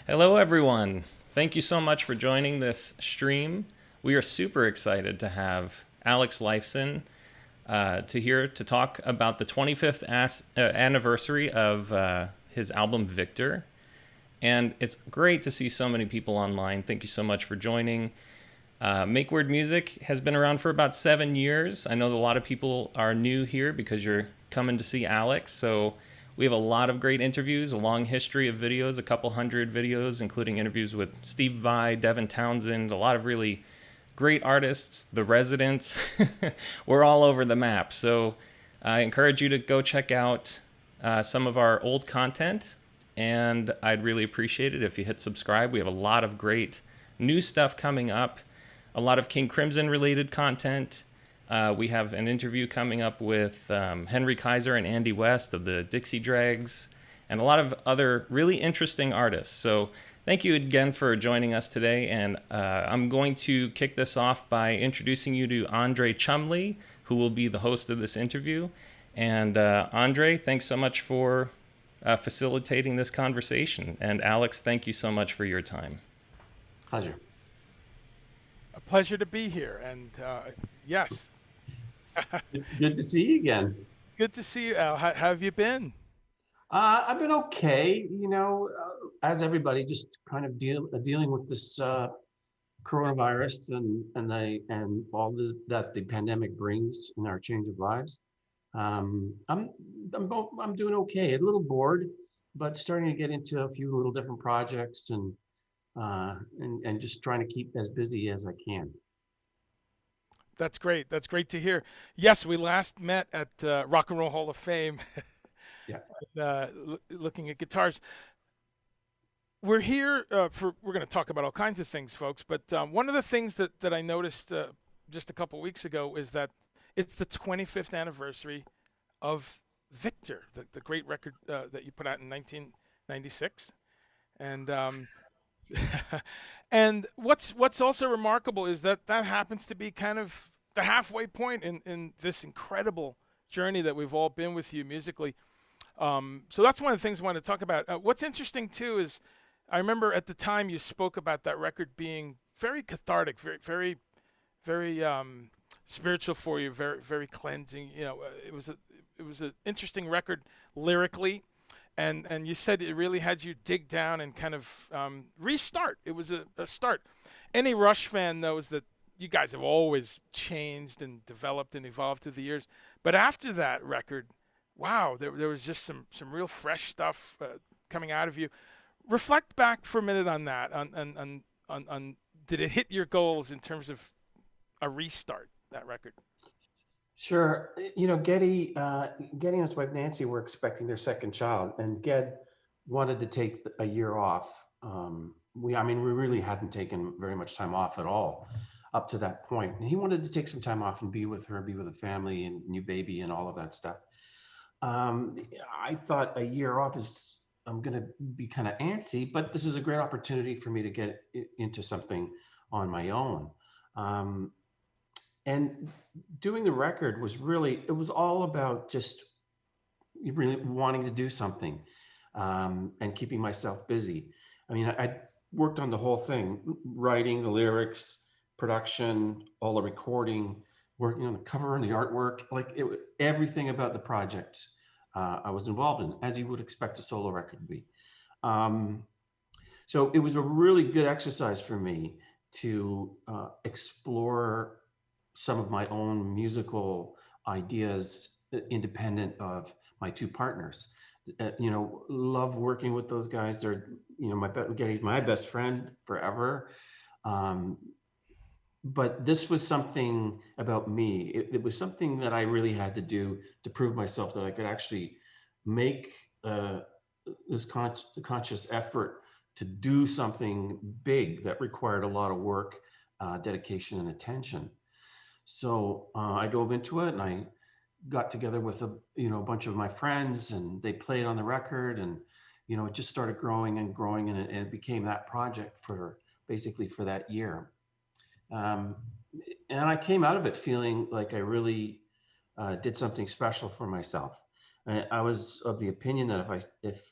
Hello, everyone. Thank you so much for joining this stream. We are super excited to have Alex Lifeson to talk about the 25th anniversary of his album Victor. And it's great to see so many people online. Thank you so much for joining. Make Word Music has been around for about 7 years. I know that a lot of people are new here because you're coming to see Alex. So we have a lot of great interviews, a long history of videos, a couple hundred videos, including interviews with Steve Vai, Devin Townsend, a lot of really great artists, The Residents. We're all over the map. So I encourage you to go check out some of our old content. And I'd really appreciate it if you hit subscribe. We have a lot of great new stuff coming up, a lot of King Crimson related content. We have an interview coming up with Henry Kaiser and Andy West of the Dixie Dregs, and a lot of other really interesting artists. So thank you again for joining us today. And I'm going to kick this off by introducing you to Andre Chumley, who will be the host of this interview. And Andre, thanks so much for facilitating this conversation. And Alex, thank you so much for your time. Pleasure. A pleasure to be here. And yes, Good to see you again. good to see you, Al. How have you been? I've been okay, as everybody, just kind of dealing with this coronavirus and all that the pandemic brings in our change of lives. I'm doing okay. A little bored, but starting to get into a few little different projects and just trying to keep as busy as I can. That's great. That's great to hear. Yes, we last met at Rock and Roll Hall of Fame, Yeah. looking at guitars. We're here we're going to talk about all kinds of things, folks. But one of the things that I noticed just a couple weeks ago is that it's the 25th anniversary of Victor, the great record that you put out in 1996. And and what's also remarkable is that happens to be kind of the halfway point in this incredible journey that we've all been with you musically. So that's one of the things I want to talk about. What's interesting too is I remember at the time you spoke about that record being very cathartic, very spiritual for you, very cleansing. It was an interesting record lyrically, and you said it really had you dig down and kind of restart. It was a start. Any Rush fan knows that you guys have always changed and developed and evolved through the years. But after that record, wow, there was just some real fresh stuff coming out of you. Reflect back for a minute on that. On did it hit your goals in terms of a restart, that record? Sure. Getty and his wife Nancy were expecting their second child, and Ged wanted to take a year off. We really hadn't taken very much time off at all up to that point. And he wanted to take some time off and be with her, be with the family and new baby and all of that stuff. I thought a year off I'm going to be kind of antsy, but this is a great opportunity for me to get into something on my own. And doing the record it was all about just really wanting to do something and keeping myself busy. I worked on the whole thing, writing the lyrics, production, all the recording, working on the cover and the artwork, everything about the project I was involved in, as you would expect a solo record to be. So it was a really good exercise for me to explore some of my own musical ideas independent of my two partners. Love working with those guys. They're, Getty's my best friend forever. But this was something about me. It was something that I really had to do to prove myself that I could actually make this conscious effort to do something big that required a lot of work, dedication, and attention. So I dove into it, and I got together with a bunch of my friends, and they played on the record, and it just started growing and growing, and it became that project for that year. And I came out of it feeling like I really did something special for myself. I was of the opinion that if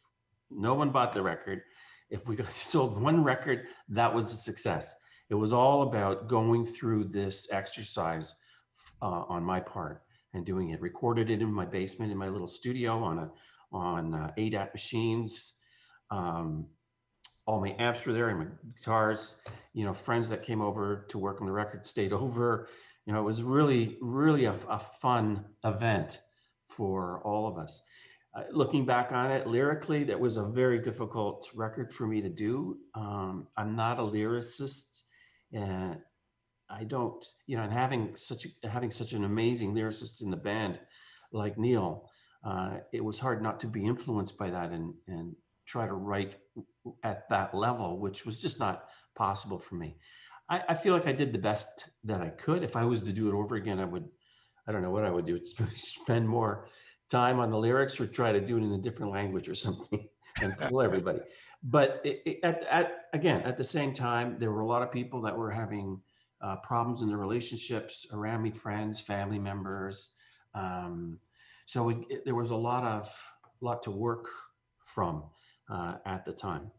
no one bought the record, If we got sold one record, that was a success. It was all about going through this exercise on my part and doing it. Recorded it in my basement in my little studio on 8-at machines. Um, all my amps were there and my guitars. Friends that came over to work on the record stayed over. It was really, really a fun event for all of us. Looking back on it lyrically, that was a very difficult record for me to do. I'm not a lyricist, and I don't, and having such an amazing lyricist in the band like Neil, it was hard not to be influenced by that and try to write at that level, which was just not possible for me. I feel like I did the best that I could. If I was to do it over again, I don't know what I would do. Spend more time on the lyrics or try to do it in a different language or something and fool everybody. But again, at the same time, there were a lot of people that were having problems in their relationships around me, friends, family members. So there was a lot to work from at the time.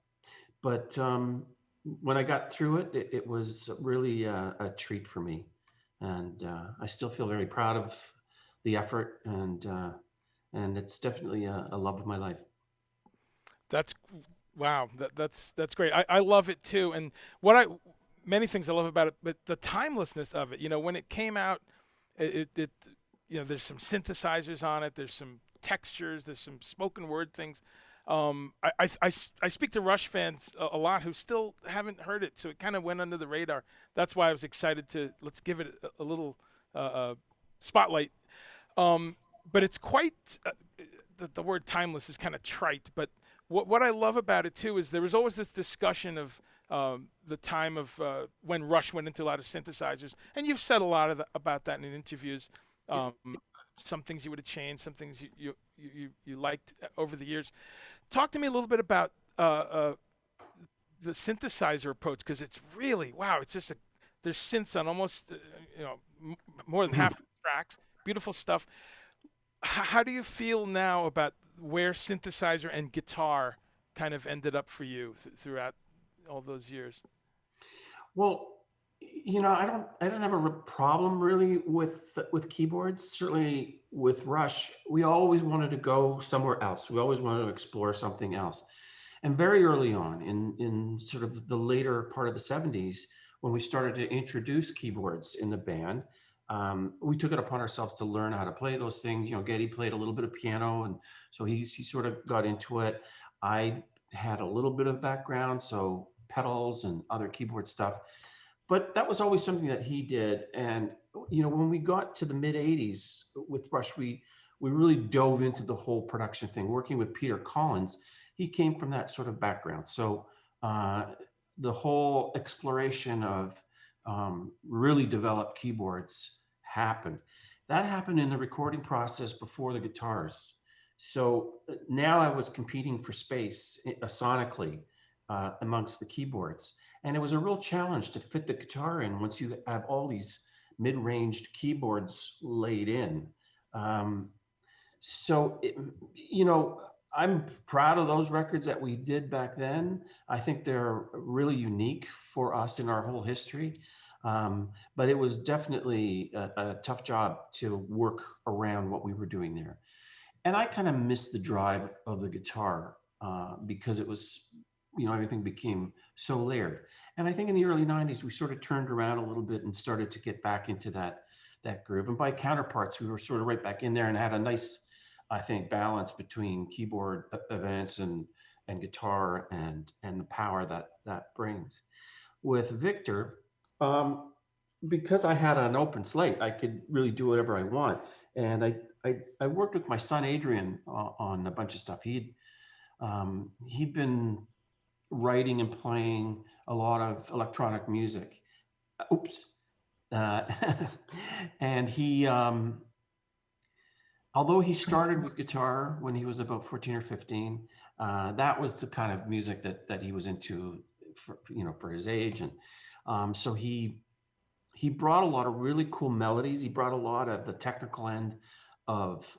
But when I got through it, it was really a treat for me. And I still feel very proud of the effort, and it's definitely a love of my life. That's wow. That's great. I love it too. And what I many things I love about it, but the timelessness of it. When it came out, it there's some synthesizers on it. There's some textures. There's some spoken word things. I speak to Rush fans a lot who still haven't heard it, so it kind of went under the radar. That's why I was excited to let's give it a little spotlight. But it's quite the word timeless is kind of trite, but what I love about it too is there was always this discussion of the time of when Rush went into a lot of synthesizers, and you've said a lot about that in interviews. Some things you would have changed, some things you liked over the years. Talk to me a little bit about the synthesizer approach, because it's really wow. It's just there's synths on almost more than half the tracks. Beautiful stuff. How do you feel now about where synthesizer and guitar kind of ended up for you throughout all those years? Well, I don't have a problem really with keyboards. Certainly with Rush, we always wanted to go somewhere else. We always wanted to explore something else. And very early on, in sort of the later part of the 70s, when we started to introduce keyboards in the band, we took it upon ourselves to learn how to play those things. Geddy played a little bit of piano, and so he sort of got into it. I had a little bit of background, so pedals and other keyboard stuff. But that was always something that he did. And when we got to the mid 80s with Rush, we really dove into the whole production thing. Working with Peter Collins, he came from that sort of background. So the whole exploration of really developed keyboards happened. That happened in the recording process before the guitars. So now I was competing for space sonically amongst the keyboards. And it was a real challenge to fit the guitar in once you have all these mid-ranged keyboards laid in. So, I'm proud of those records that we did back then. I think they're really unique for us in our whole history. But it was definitely a tough job to work around what we were doing there. And I kind of missed the drive of the guitar because it was, everything became so layered. And I think in the early 90s, we sort of turned around a little bit and started to get back into that groove. And by counterparts, we were sort of right back in there and had a nice, I think, balance between keyboard events and guitar and the power that brings. With Victor, because I had an open slate, I could really do whatever I want. And I worked with my son Adrian on a bunch of stuff. He'd been writing and playing a lot of electronic music. Oops. And he, although he started with guitar when he was about 14 or 15, that was the kind of music that he was into for his age. And so he brought a lot of really cool melodies. He brought a lot of the technical end of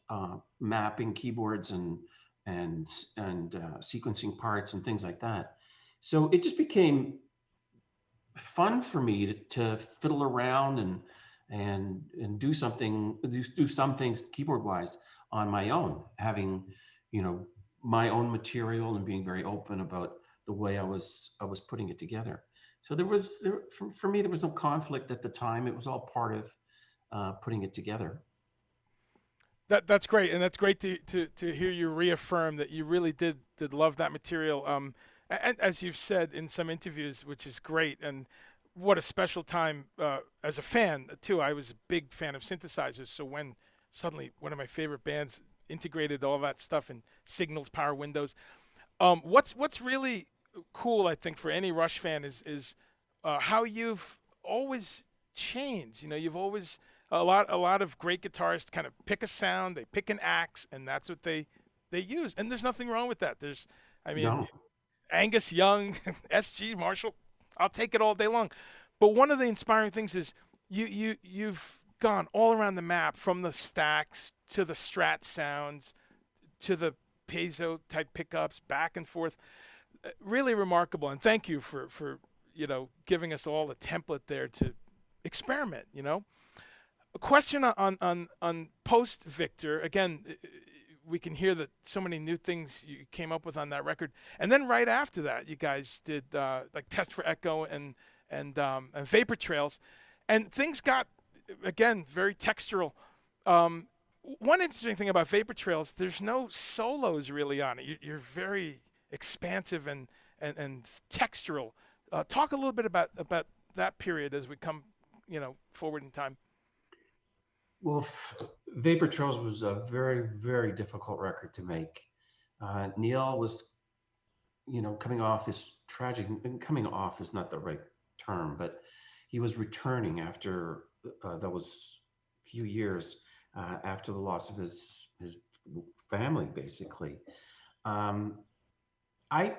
mapping keyboards and sequencing parts and things like that. So it just became fun for me to fiddle around and do some things keyboard wise on my own, having you know my own material and being very open about the way I was putting it together. So for me there was no conflict at the time. It was all part of putting it together. That's great, and that's great to hear you reaffirm that you really did love that material. And as you've said in some interviews, which is great, and what a special time as a fan too. I was a big fan of synthesizers, so when suddenly one of my favorite bands integrated all that stuff in Signals, Power Windows. What's really cool, I think, for any Rush fan is how you've always changed. You know, you've always a lot of great guitarists kind of pick a sound, they pick an axe, and that's what they use. And there's nothing wrong with that. I mean, No. Angus Young, S.G. Marshall, I'll take it all day long. But one of the inspiring things is you've gone all around the map from the stacks to the Strat sounds to the piezo type pickups, back and forth. Really remarkable, and thank you for giving us all a template there to experiment. A question on post Victor. Again, we can hear that so many new things you came up with on that record, and then right after that, you guys did like Test for Echo and Vapor Trails, and things got again very textural. One interesting thing about Vapor Trails, there's no solos really on it. You're very expansive and textural. Talk a little bit about that period as we come forward in time. Well, Vapor Trails was a very, very difficult record to make. Neil was, coming off his tragic, and coming off is not the right term, but he was returning after those few years after the loss of his family, basically. I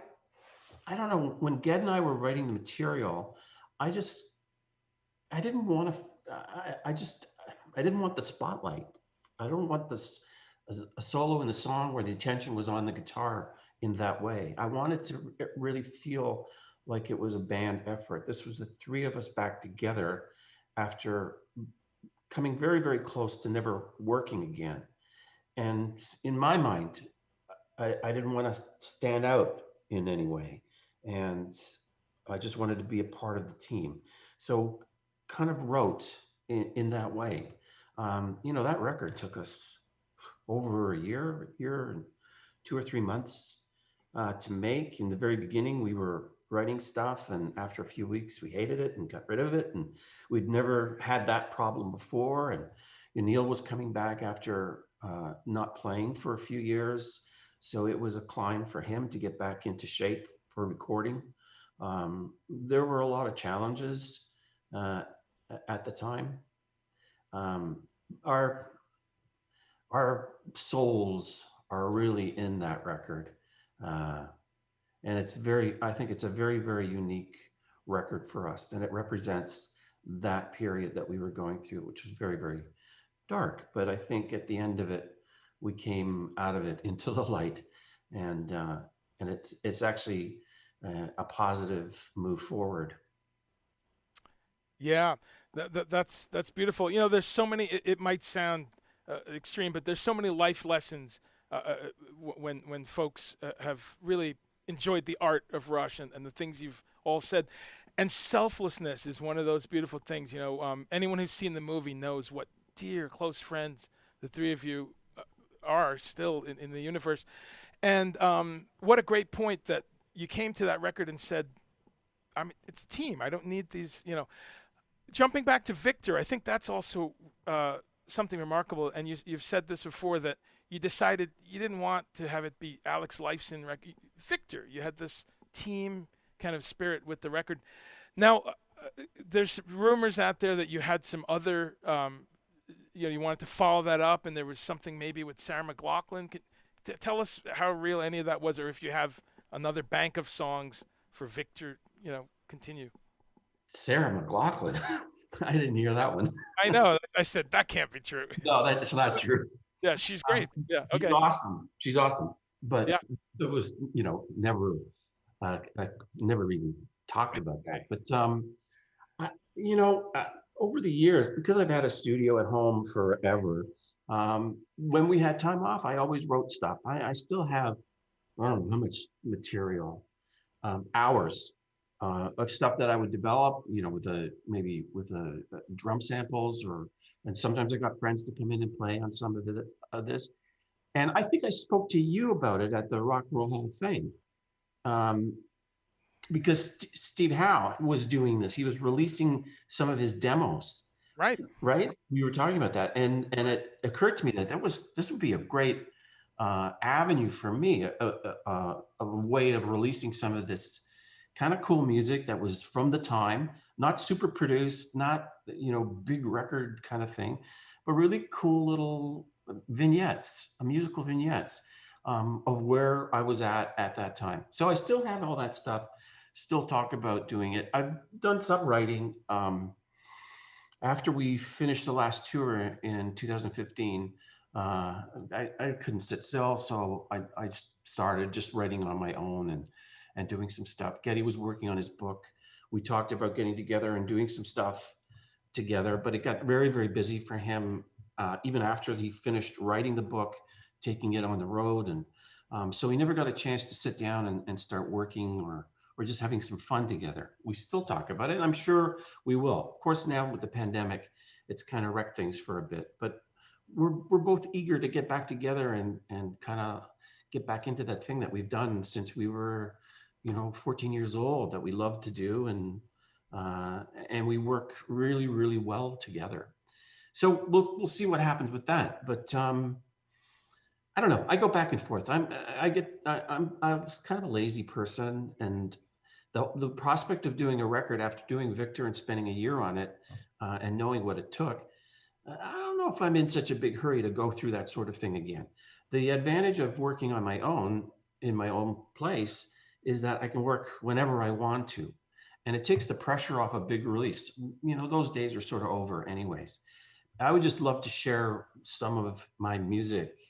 I don't know. When Ged and I were writing the material, I just I didn't want to. I didn't want the spotlight. I don't want this a solo in the song where the attention was on the guitar in that way. I wanted to really feel like it was a band effort. This was the three of us back together after coming very, very close to never working again. And in my mind, I didn't want to stand out in any way. And I just wanted to be a part of the team. So kind of wrote in that way. That record took us over a year and 2 or 3 months to make. In the very beginning, we were writing stuff, and after a few weeks, we hated it and got rid of it. And we'd never had that problem before. And Neil was coming back after not playing for a few years. So it was a climb for him to get back into shape for recording. There were a lot of challenges at the time. Our souls are really in that record. And I think it's a very, very unique record for us. And it represents that period that we were going through, which was very, very dark. But I think at the end of it, we came out of it into the light. And it's actually a positive move forward. Yeah, that's beautiful. There's so many. It might sound extreme, but there's so many life lessons when folks have really enjoyed the art of Rush and the things you've all said. And selflessness is one of those beautiful things. Anyone who's seen the movie knows what dear close friends the three of you are still in the universe. And what a great point that you came to that record and said, it's a team. I don't need these, Jumping back to Victor, I think that's also something remarkable. And you've said this before, that you decided you didn't want to have it be Alex Lifeson record. Victor, you had this team kind of spirit with the record. Now, there's rumors out there that you had some other, you wanted to follow that up, and there was something maybe with Sarah McLachlan. Tell us how real any of that was, or if you have another bank of songs for Victor, continue. Sarah McLachlan. I didn't hear that one. I know. I said that can't be true. No, that's not true. Yeah, she's great. Yeah, okay. She's awesome. But yeah, it was, never I never even talked about that. But I, over the years, because I've had a studio at home forever, when we had time off, I always wrote stuff. I still have, I don't know how much material, hours of stuff that I would develop, with maybe with drum samples, and sometimes I got friends to come in and play on some of this. And I think I spoke to you about it at the Rock and Roll Hall of Fame. Um, because Steve Howe was doing this. He was releasing some of his demos, Right. right? We were talking about that, and it occurred to me that this would be a great avenue for me, a way of releasing some of this kind of cool music that was from the time, not super produced, not big record kind of thing, but really cool little vignettes, musical vignettes of where I was at that time. So I still have all that stuff. Still talk about doing it. I've done some writing. After we finished the last tour in 2015, I couldn't sit still, so I just started just writing on my own and doing some stuff. Geddy was working on his book. We talked about getting together and doing some stuff together, but it got very, very busy for him, even after he finished writing the book, taking it on the road. And so he never got a chance to sit down and start working or just having some fun together. We still talk about it, and I'm sure we will. Of course, now with the pandemic, it's kind of wrecked things for a bit, but we're both eager to get back together and kind of get back into that thing that we've done since we were, 14 years old, that we love to do, and we work really, really well together. So we'll see what happens with that. But I don't know. I go back and forth. I'm kind of a lazy person, and the prospect of doing a record after doing Victor and spending a year on it, and knowing what it took, I don't know if I'm in such a big hurry to go through that sort of thing again. The advantage of working on my own in my own place is that I can work whenever I want to, and it takes the pressure off a big release. Those days are sort of over anyways. I would just love to share some of my music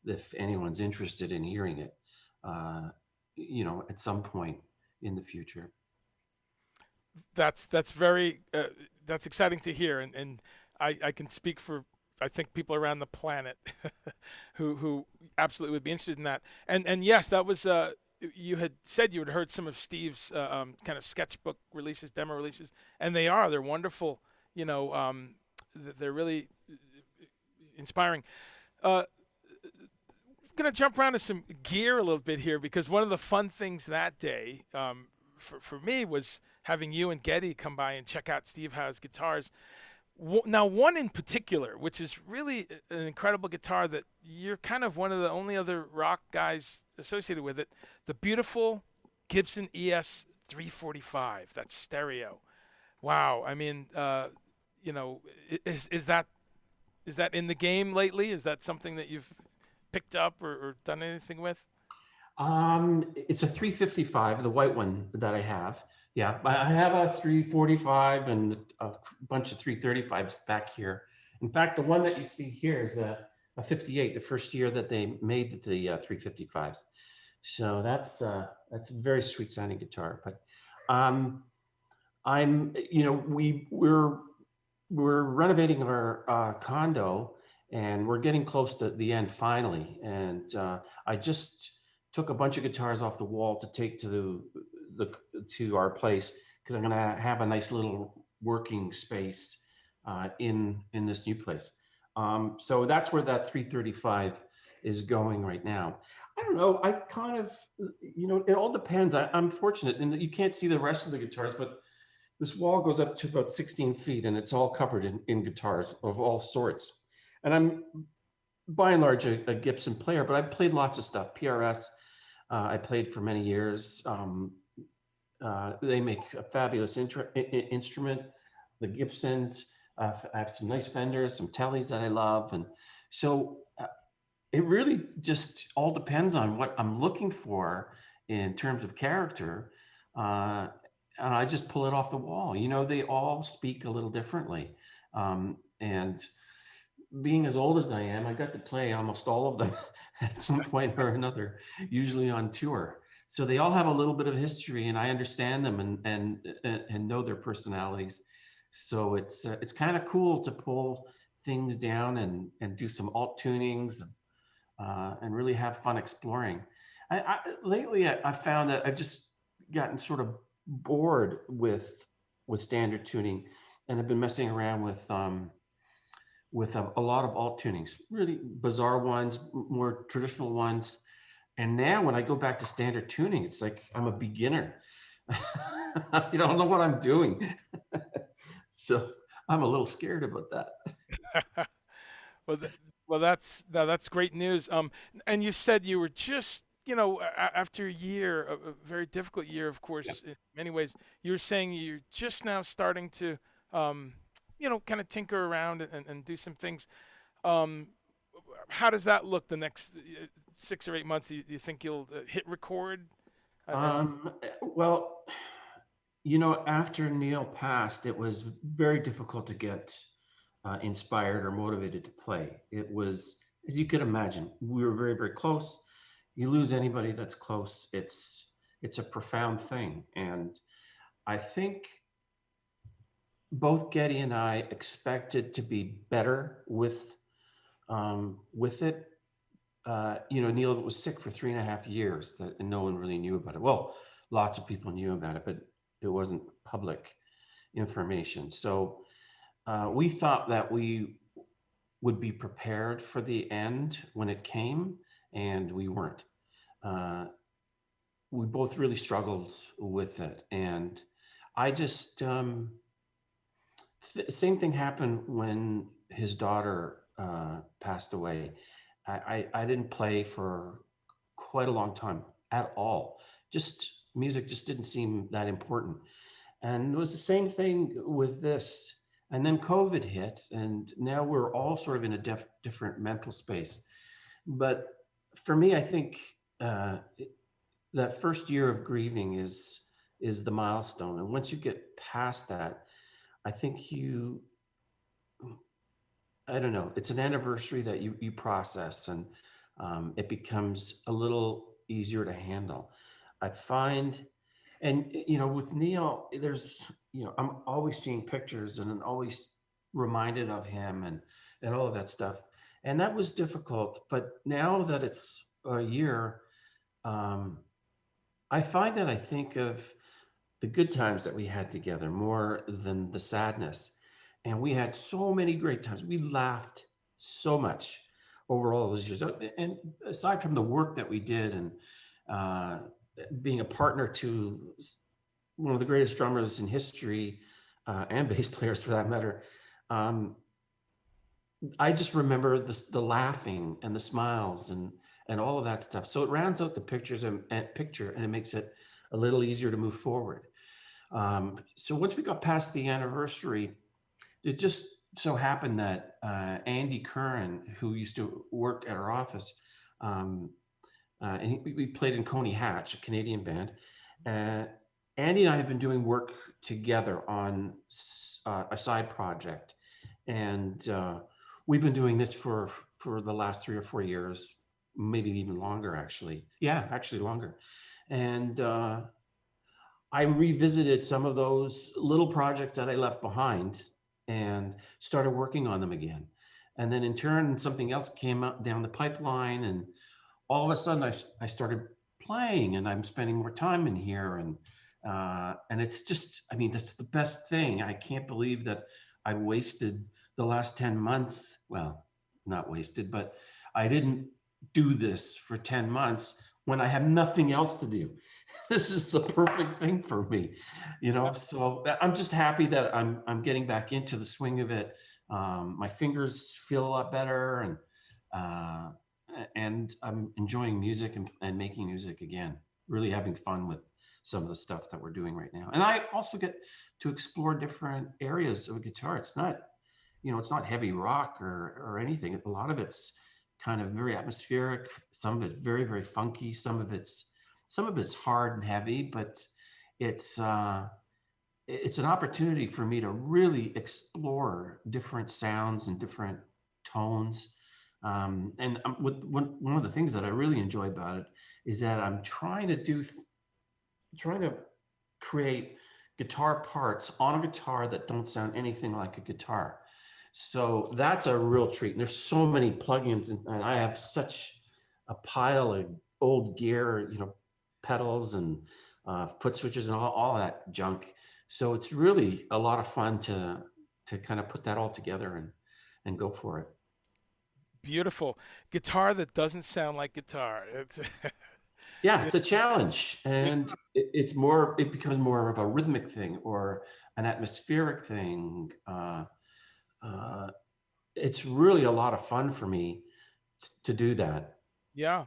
if anyone's interested in hearing it, uh, at some point in the future. That's very that's exciting to hear, and I can speak for I think people around the planet who absolutely would be interested in that. And yes, that was you had said you had heard some of Steve's kind of sketchbook releases, demo releases, and they're wonderful. They're really inspiring. Going to jump around to some gear a little bit here, because one of the fun things that day for me was having you and Geddy come by and check out Steve Howe's guitars. Now, one in particular, which is really an incredible guitar that you're kind of one of the only other rock guys associated with it, the beautiful Gibson ES 345, that's stereo. Wow. I mean, is that in the game lately? Is that something that you've picked up or done anything with? It's a 355, the white one that I have. Yeah, I have a 345 and a bunch of 335s back here. In fact, the one that you see here is a 58, the first year that they made the 355s. So that's a very sweet sounding guitar. But we're renovating our condo, and we're getting close to the end finally. And I just took a bunch of guitars off the wall to take to our place, because I'm going to have a nice little working space in this new place. So that's where that 335 is going right now. I don't know. I kind of, it all depends. I'm fortunate in that you can't see the rest of the guitars, but this wall goes up to about 16 feet, and it's all covered in guitars of all sorts. And I'm by and large a Gibson player, but I've played lots of stuff. PRS, I played for many years. They make a fabulous instrument. The Gibsons, I have some nice Fenders, some Tellys that I love. And so it really just all depends on what I'm looking for in terms of character. And I just pull it off the wall. They all speak a little differently. And being as old as I am, I got to play almost all of them at some point or another, usually on tour. So they all have a little bit of history, and I understand them and know their personalities. So it's kind of cool to pull things down and do some alt tunings and really have fun exploring. Lately, I found that I've just gotten sort of bored with standard tuning, and I've been messing around with a lot of alt tunings, really bizarre ones, more traditional ones. And now when I go back to standard tuning, it's like I'm a beginner. I don't know what I'm doing. So I'm a little scared about that. Well, well, that's great news. And you said you were just, after a year, a very difficult year, of Yeah. course, in many ways, you were saying you're just now starting to, um, kind of tinker around and do some things. Um, how does that look the next 6 or 8 months? You think you'll hit record? And Well, after Neil passed, it was very difficult to get inspired or motivated to play. It was, as you could imagine, we were very, very close. You lose anybody that's close, it's a profound thing. And I think both Getty and I expected to be better with it. Neil was sick for 3.5 years and no one really knew about it. Well, lots of people knew about it, but it wasn't public information. So we thought that we would be prepared for the end when it came, and we weren't. Uh, we both really struggled with it. And I just, same thing happened when his daughter passed away. I didn't play for quite a long time at all. Just music just didn't seem that important. And it was the same thing with this. And then COVID hit, and now we're all sort of in a different mental space. But for me, I think that first year of grieving is the milestone. And once you get past that, I think I don't know, it's an anniversary that you process, and it becomes a little easier to handle. I find, and with Neil, I'm always seeing pictures and I'm always reminded of him and all of that stuff. And that was difficult. But now that it's a year, um, I find that I think of the good times that we had together more than the sadness. And we had so many great times. We laughed so much over all those years. And aside from the work that we did and uh, being a partner to one of the greatest drummers in history and bass players for that matter, um, I just remember the laughing and the smiles and all of that stuff. So it rounds out the picture and it makes it a little easier to move forward. So once we got past the anniversary, it just so happened that Andy Curran, who used to work at our office, um, and we played in Coney Hatch, a Canadian band. Uh, Andy and I have been doing work together on a side project, and we've been doing this for the last 3 or 4 years, maybe even longer, actually. Yeah, actually longer. And I revisited some of those little projects that I left behind and started working on them again. And then in turn, something else came up down the pipeline, and all of a sudden I started playing, and I'm spending more time in here. And it's just, I mean, that's the best thing. I can't believe that I wasted the last 10 months. Well, not wasted, but I didn't do this for 10 months when I have nothing else to do. This is the perfect thing for me, so I'm just happy that I'm getting back into the swing of it. My fingers feel a lot better, uh, and I'm enjoying music and making music again, really having fun with some of the stuff that we're doing right now. And I also get to explore different areas of guitar. It's not heavy rock or anything. A lot of it's kind of very atmospheric. Some of it's very, very funky. Some of it's hard and heavy, but it's it's an opportunity for me to really explore different sounds and different tones One of the things that I really enjoy about it is that I'm trying to create guitar parts on a guitar that don't sound anything like a guitar. So that's a real treat. And there's so many plugins, and I have such a pile of old gear, pedals and foot switches and all that junk. So it's really a lot of fun to kind of put that all together and go for it. Beautiful guitar that doesn't sound like guitar. It's Yeah, yeah, it's a challenge, yeah, and it becomes more of a rhythmic thing or an atmospheric thing. Uh, it's really a lot of fun for me to do that. yeah.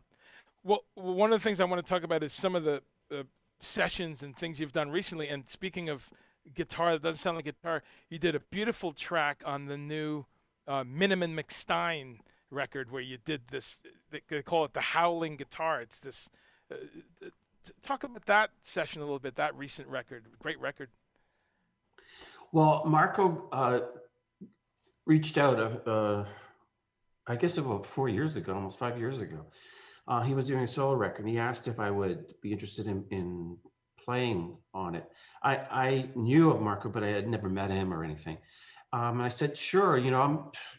Well, one of the things I want to talk about is some of the sessions and things you've done recently. And speaking of guitar that doesn't sound like guitar, you did a beautiful track on the new Miniman McStein record where you did this. They call it the Howling Guitar. It's this. Uh, Talk about that session a little bit. That recent record, great record. Well, Marco reached out, I guess about 4 years ago, almost 5 years ago. He was doing a solo record, and he asked if I would be interested in playing on it. I knew of Marco, but I had never met him or anything. And I said, sure.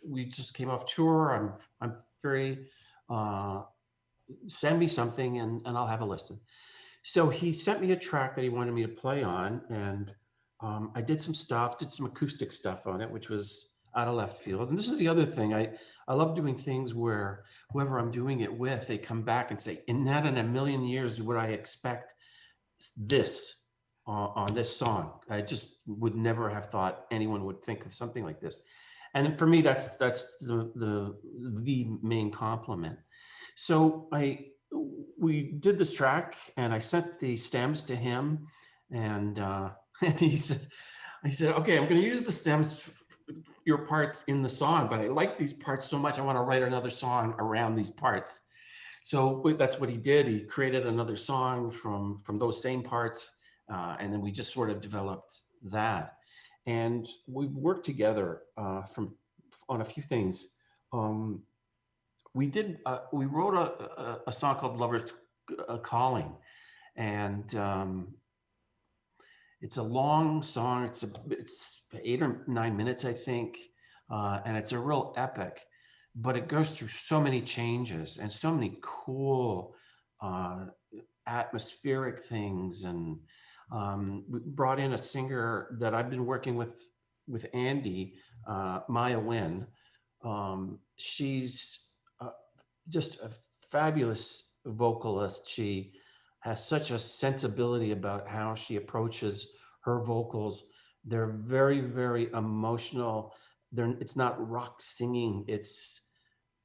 We just came off tour. I'm very. Send me something, and I'll have a listen. So he sent me a track that he wanted me to play on, and I did some acoustic stuff on it, which was out of left field. And this is the other thing. I love doing things where whoever I'm doing it with, they come back and say, not in a million years would I expect this on this song. I just would never have thought anyone would think of something like this. And for me, that's the main compliment. So we did this track, and I sent the stems to him, and and he said, okay, I'm going to use the stems, your parts in the song, but I like these parts so much, I want to write another song around these parts. So that's what he did. He created another song from those same parts, and then we just sort of developed that, and we worked together on a few things. We wrote a song called "Lovers Calling," and it's a long song. It's 8 or 9 minutes, I think, and it's a real epic. But it goes through so many changes and so many cool atmospheric things. And we brought in a singer that I've been working with Andy, Maya Wynn. She's just a fabulous vocalist. She has such a sensibility about how she approaches her vocals. They're very, very emotional. It's not rock singing, it's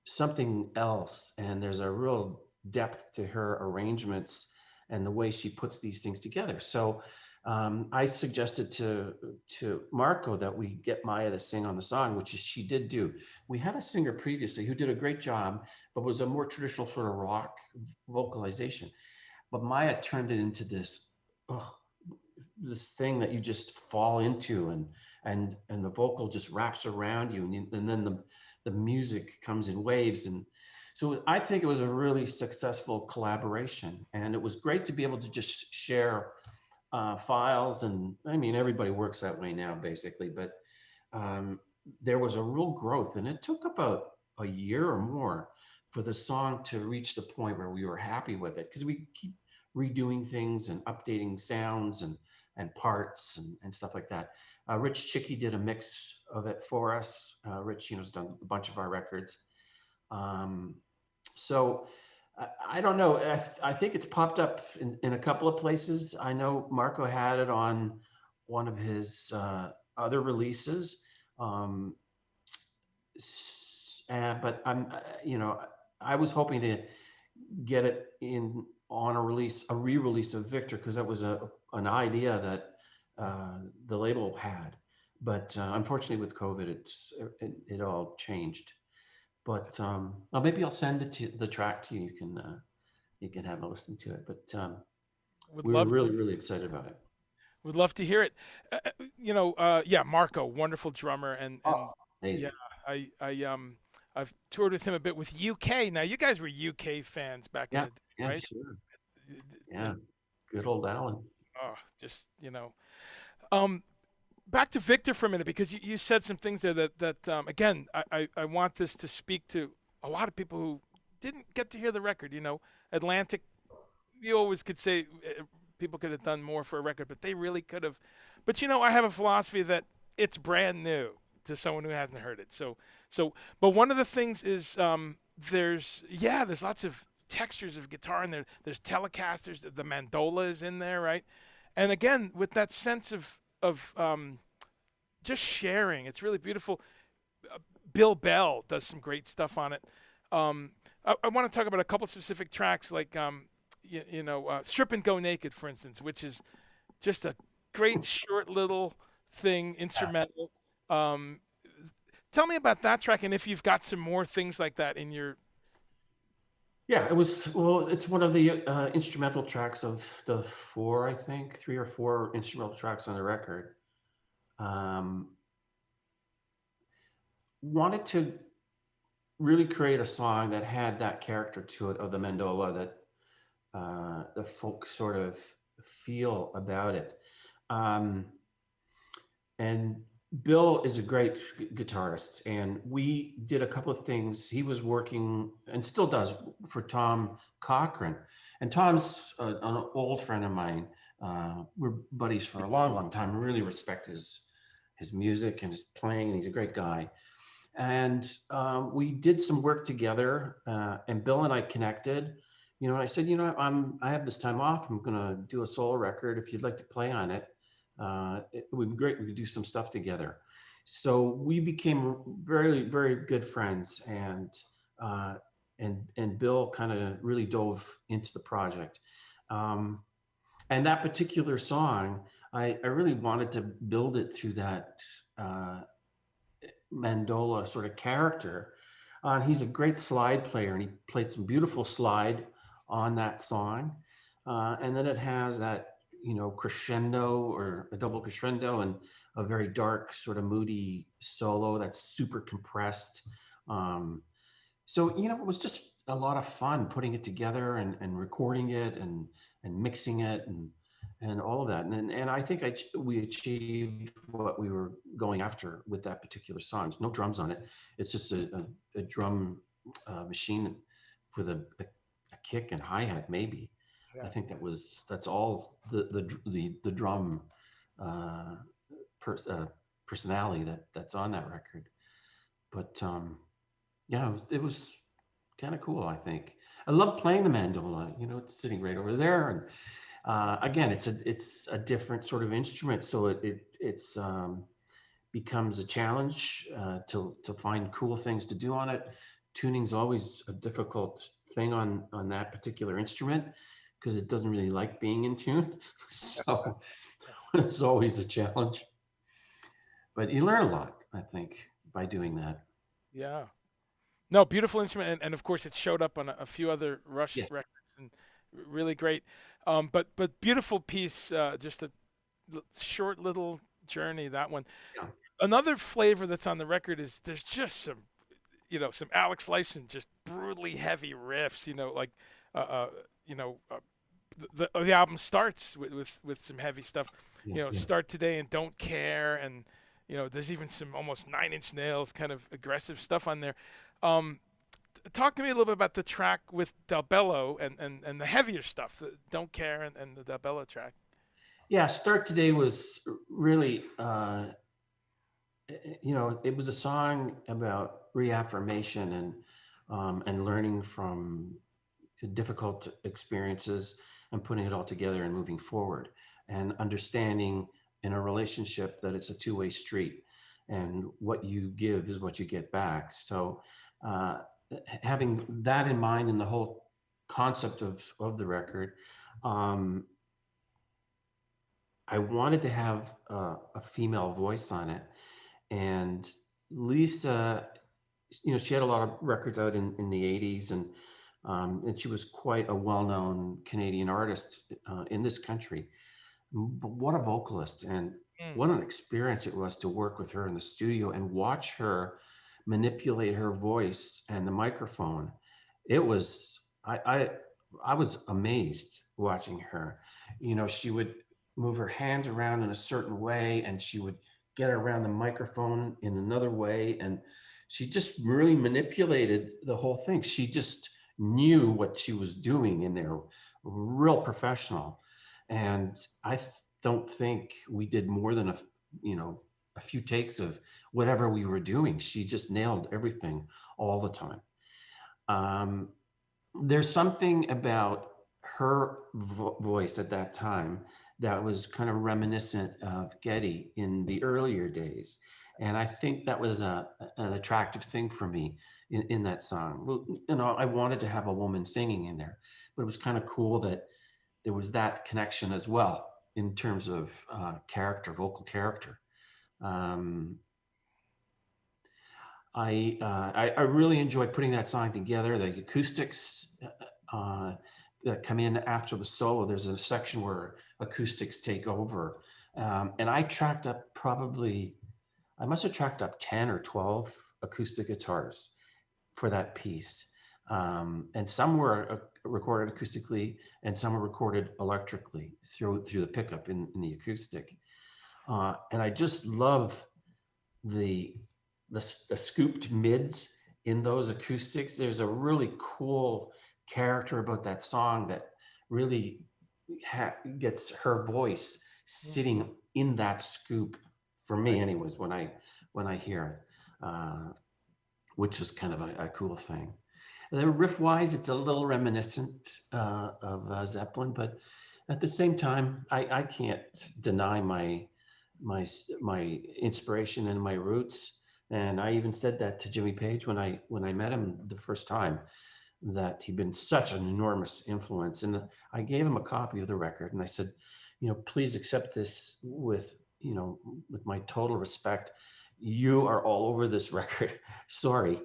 something else. And there's a real depth to her arrangements and the way she puts these things together. So I suggested to Marco that we get Maya to sing on the song, which she did do. We had a singer previously who did a great job, but was a more traditional sort of rock vocalization. But Maya turned it into this thing that you just fall into, and the vocal just wraps around you, and then the music comes in waves. And so I think it was a really successful collaboration, and it was great to be able to just share files. And I mean, everybody works that way now, basically, but there was a real growth, and it took about a year or more for the song to reach the point where we were happy with it, because we keep redoing things and updating sounds and parts and stuff like that. Rich Chicky did a mix of it for us. Rich, has done a bunch of our records. So I don't know. I think it's popped up in a couple of places. I know Marco had it on one of his other releases. But I was hoping to get it in on a re-release of Victor, because that was an idea that the label had. But unfortunately, with COVID, it all changed. But well, maybe I'll send the track to you. You can have a listen to it. But Would we were love really, really excited about it. would love to hear it. Yeah, Marco, wonderful drummer, and Oh, yeah, amazing. I I've toured with him a bit with UK. Now, you guys were UK fans back in Yeah, the day, yeah, right? sure. And Yeah, good old Alan. oh, just um, back to Victor for a minute because you said some things there that again I want this to speak to a lot of people who didn't get to hear the record. Atlantic. You always could say people could have done more for a record, but they really could have. But I have a philosophy that it's brand new to someone who hasn't heard it. But one of the things is there's lots of textures of guitar in there. There's Telecasters, the mandola is in there, right? And again, with that sense of just sharing, it's really beautiful. Bill Bell does some great stuff on it. I want to talk about a couple specific tracks like Strip and Go Naked, for instance, which is just a great short little thing, instrumental. Um, Tell me about that track, and if you've got some more things like that in your. Yeah, well, it's one of the instrumental tracks of the four, I think, 3 or 4 instrumental tracks on the record. Um, Wanted to really create a song that had that character to it of the mandola, that the folk sort of feel about it. Um, and Bill is a great guitarist, and we did a couple of things. He was working and still does for Tom Cochran, and Tom's an old friend of mine. We're buddies for a long, long time. I really respect his music and his playing, and he's a great guy. And we did some work together, and Bill and I connected. And I said, I have this time off. I'm going to do a solo record. If you'd like to play on it, it would be great. We could do some stuff together. So we became very, very good friends, uh, and Bill kind of really dove into the project. And that particular song, I really wanted to build it through that mandola sort of character. He's a great slide player, and he played some beautiful slide on that song. And then it has that, crescendo or a double crescendo and a very dark, sort of moody solo that's super compressed. So, it was just a lot of fun putting it together and recording it and mixing it and all of that. And I think we achieved what we were going after with that particular song. There's no drums on it. It's just a drum machine with a kick and hi-hat, maybe. Yeah. I think that's all the drum personality that's on that record. But yeah, it was kind of cool, I think. I love playing the mandola. It's sitting right over there, and again, it's a different sort of instrument, so it's becomes a challenge to find cool things to do on it. Tuning's always a difficult thing on that particular instrument because it doesn't really like being in tune. So it's always a challenge. But you learn a lot, I think, by doing that. Yeah. No, beautiful instrument, and of course it showed up on a few other Rush Yeah. records, and really great. But beautiful piece, just a short little journey. That one. Yeah. Another flavor that's on the record is there's just some Alex Lifeson, just brutally heavy riffs. Like, uh, uh, you know, uh, the album starts with some heavy stuff. Yeah. Yeah. Start Today and Don't Care, and there's even some almost Nine Inch Nails kind of aggressive stuff on there. Um, Talk to me a little bit about the track with Del Bello and the heavier stuff, the Don't Care and the Del Bello track. Yeah, Start Today was really, it was a song about reaffirmation and learning from difficult experiences and putting it all together and moving forward and understanding in a relationship that it's a two-way street and what you give is what you get back. So having that in mind and the whole concept of the record, I wanted to have a female voice on it. And Lisa, she had a lot of records out in the 80s, and she was quite a well-known Canadian artist in this country. But what a vocalist, and Mm. what an experience it was to work with her in the studio and watch her manipulate her voice and the microphone. It was I was amazed watching her. You know, she would move her hands around in a certain way, and she would get around the microphone in another way, and she just really manipulated the whole thing. She just knew what she was doing in there, real professional. And don't think we did more than you know, a few takes of whatever we were doing. She just nailed everything all the time. Um, there's something about her voice at that time that was kind of reminiscent of Geddy in the earlier days. And I think that was an attractive thing for me in that song. Well, you know, I wanted to have a woman singing in there, but it was kind of cool that there was that connection as well in terms of character, vocal character. Um, I really enjoyed putting that song together. The acoustics uh, that come in after the solo, there's a section where acoustics take over. And I tracked up I must have tracked up 10 or 12 acoustic guitars for that piece. And some were recorded acoustically and some were recorded electrically through the pickup in the acoustic. And I just love the scooped mids in those acoustics. There's a really cool character about that song that really gets her voice sitting in that scoop for me, anyways. When I hear it, which was kind of a cool thing. The riff wise, it's a little reminiscent of Zeppelin, but at the same time, I can't deny my inspiration and my roots. And I even said that to Jimmy Page when I met him the first time, that he'd been such an enormous influence. And I gave him a copy of the record and I said, you know, please accept this with my total respect. You are all over this record. Sorry.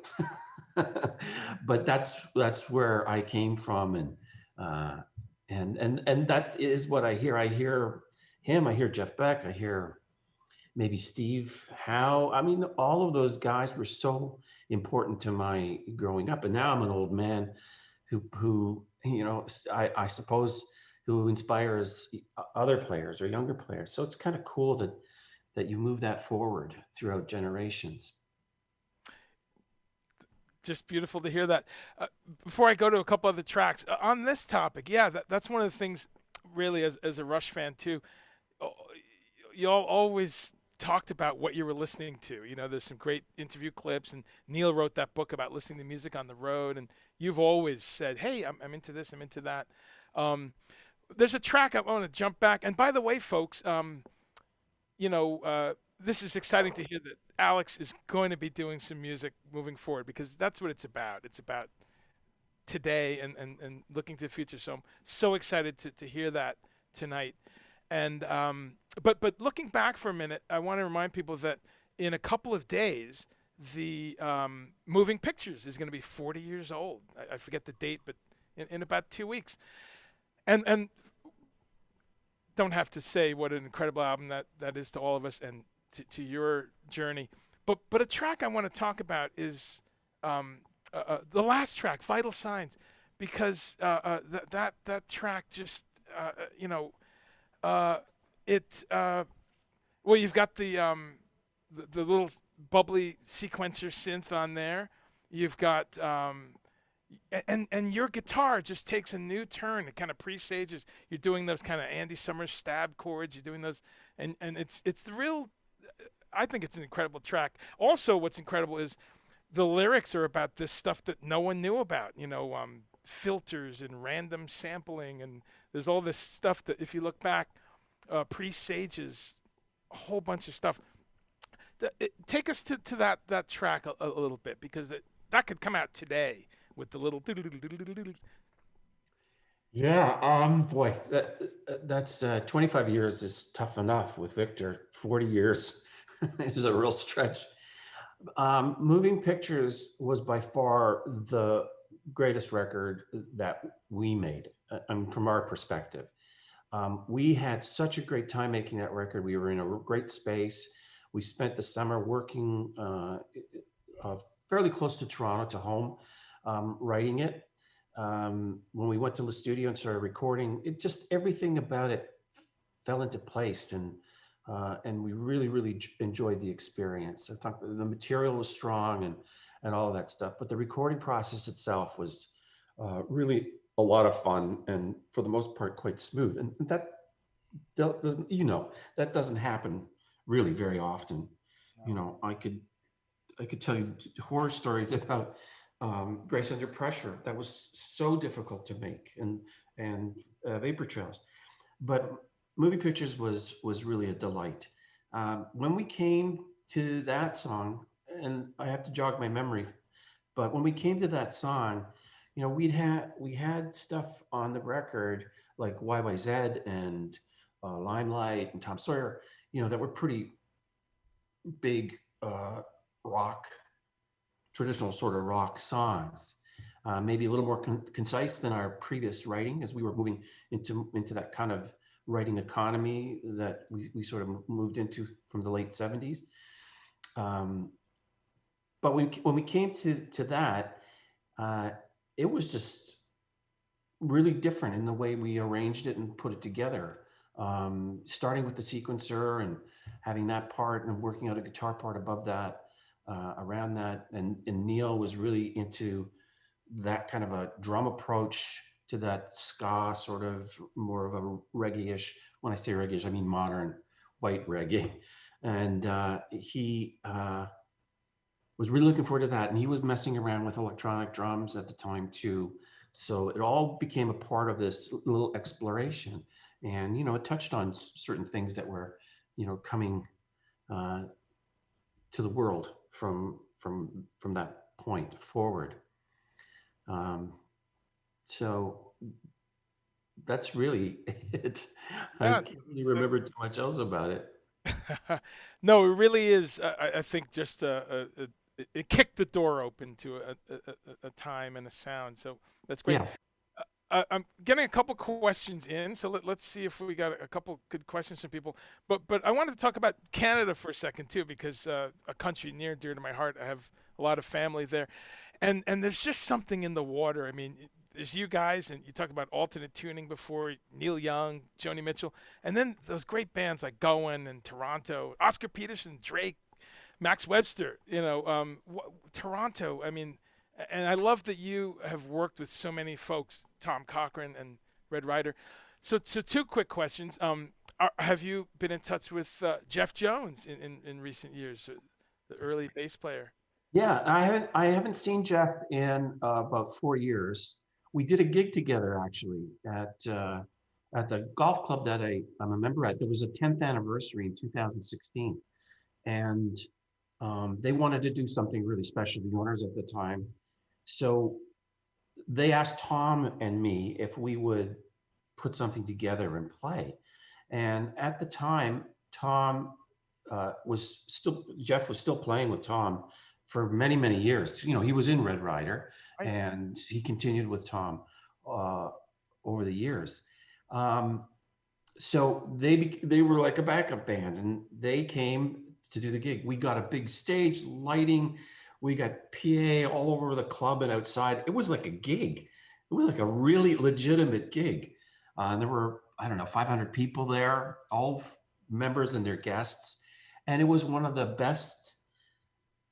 But that's where I came from. And that is what I hear. I hear him, I hear Jeff Beck, I hear maybe Steve Howe. I mean, all of those guys were so important to my growing up. And now I'm an old man who I suppose, who inspires other players or younger players. So it's kind of cool that you move that forward throughout generations. Just beautiful to hear that. Before I go to a couple other tracks on this topic, yeah, that's one of the things really as a Rush fan too. You all always talked about what you were listening to. You know, there's some great interview clips, and Neil wrote that book about listening to music on the road, and you've always said, hey, I'm into this, I'm into that. There's a track I want to jump back. And by the way, folks, this is exciting to hear that Alex is going to be doing some music moving forward, because that's what it's about. It's about today and looking to the future. So I'm so excited to hear that tonight. And but looking back for a minute, I want to remind people that in a couple of days, the Moving Pictures is going to be 40 years old. I forget the date, but in about 2 weeks. And don't have to say what an incredible album that is to all of us and to your journey. But a track I want to talk about is the last track, Vital Signs, because that track just well, you've got the little bubbly sequencer synth on there. You've got and your guitar just takes a new turn. It kind of presages. You're doing those kind of Andy Summers stab chords. You're doing those, and it's the real. I think it's an incredible track. Also, what's incredible is the lyrics are about this stuff that no one knew about. Filters and random sampling, and there's all this stuff that, if you look back, presages a whole bunch of stuff. Take us to that track a little bit, because that could come out today with the little. Yeah, boy, that's 25 years is tough enough with Victor. 40 years is a real stretch. Moving Pictures was by far the greatest record that we made, from our perspective. We had such a great time making that record. We were in a great space. We spent the summer working fairly close to Toronto, to home, writing it. When we went to the studio and started recording, it just everything about it fell into place, and we really enjoyed the experience. I thought the material was strong and all of that stuff, but the recording process itself was really a lot of fun, and for the most part quite smooth. And that doesn't, that doesn't happen really very often. I could tell you horror stories about Grace Under Pressure. That was so difficult to make, and Vapor Trails. But Movie Pictures was really a delight. When we came to that song, and I have to jog my memory, but when we came to that song, we had stuff on the record like YYZ and Limelight and Tom Sawyer, that were pretty big rock, traditional sort of rock songs. Maybe a little more concise than our previous writing, as we were moving into that kind of writing economy that we sort of moved into from the late 70s. But when we came to that, it was just really different in the way we arranged it and put it together. Starting with the sequencer and having that part and working out a guitar part above that, around that. And Neil was really into that kind of a drum approach to that ska, sort of more of a reggae-ish. When I say reggae-ish, I mean modern white reggae. And he was really looking forward to that. And he was messing around with electronic drums at the time too. So it all became a part of this little exploration. And, it touched on certain things that were, coming to the world from that point forward. So that's really it. Yeah. I can't really remember too much else about it. No, it really is. I think just it kicked the door open to a time and a sound. So that's great. Yeah. I'm getting a couple questions in, so let's see if we got a couple good questions from people. But I wanted to talk about Canada for a second too, because a country near and dear to my heart. I have a lot of family there, and there's just something in the water. I mean, there's you guys, and you talk about alternate tuning before, Neil Young, Joni Mitchell, and then those great bands like Gowan and Toronto, Oscar Peterson, Drake, Max Webster. Toronto. I mean. And I love that you have worked with so many folks, Tom Cochrane and Red Ryder. So two quick questions. Have you been in touch with Jeff Jones in recent years, the early bass player? Yeah, I haven't seen Jeff in about 4 years. We did a gig together actually at the golf club that I'm a member at. There was a 10th anniversary in 2016, and they wanted to do something really special, the owners at the time. So they asked Tom and me if we would put something together and play. And at the time, Jeff was still playing with Tom for many, many years. He was in Red Ryder, Right. and he continued with Tom over the years. So they were like a backup band, and they came to do the gig. We got a big stage, lighting. We got PA all over the club and outside. It was like a gig. It was like a really legitimate gig. There were, I don't know, 500 people there, all members and their guests. And it was one of the best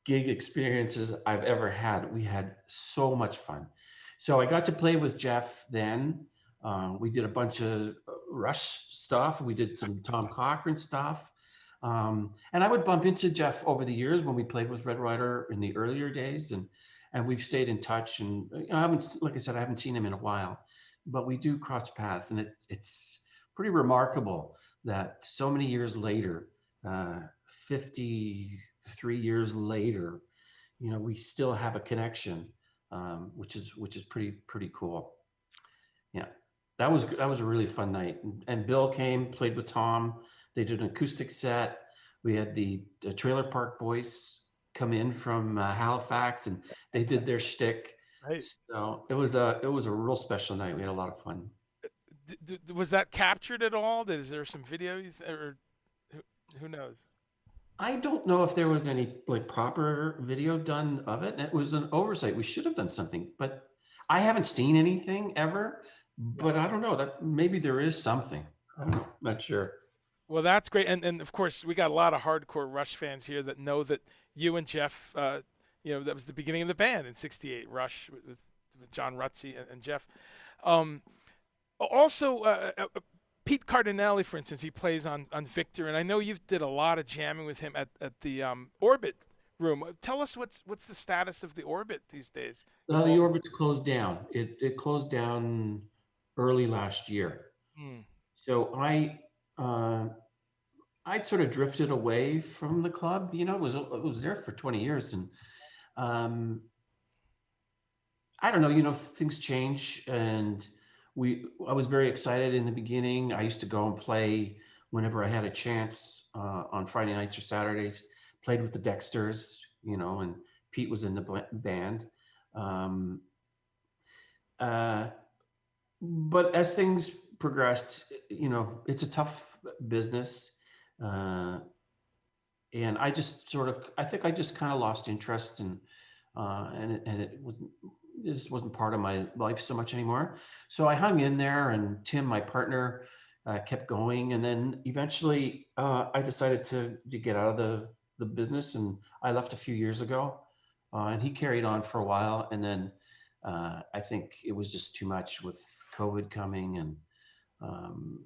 gig experiences I've ever had. We had so much fun. So I got to play with Jeff then. We did a bunch of Rush stuff. We did some Tom Cochrane stuff. And I would bump into Jeff over the years when we played with Red Ryder in the earlier days, and we've stayed in touch. And like I said, I haven't seen him in a while, but we do cross paths, and it's pretty remarkable that so many years later, 53 years later, we still have a connection, which is pretty cool. Yeah, that was a really fun night. And Bill came, played with Tom. They did an acoustic set. We had the Trailer Park Boys come in from Halifax, and they did their shtick. Right. So it was a real special night. We had a lot of fun. Was that captured at all? Is there some video, or who knows? I don't know if there was any like proper video done of it. It was an oversight. We should have done something, but I haven't seen anything ever. But I don't know that maybe there is something. I don't know. Not sure. Well, that's great, and of course we got a lot of hardcore Rush fans here that know that you and Jeff, that was the beginning of the band in '68. Rush with John Rutsey and Jeff. Um, Also, Pete Cardinelli, for instance, he plays on Victor, and I know you did a lot of jamming with him at the Orbit room. Tell us what's the status of the Orbit these days? With The all, orbit's closed down. It closed down early last year. Hmm. So uh, I'd sort of drifted away from the club. It was there for 20 years, and um, I don't know. Things change, and I was very excited in the beginning. I used to go and play whenever I had a chance on Friday nights or Saturdays. Played with the Dexters, and Pete was in the band. Um, uh, but as things progressed, it's a tough business. Uh, and I think I just kind of lost interest it just wasn't part of my life so much anymore. So I hung in there, and Tim, my partner, kept going. And then eventually I decided to get out of the business, and I left a few years ago. And he carried on for a while. And then I think it was just too much with COVID coming, and um,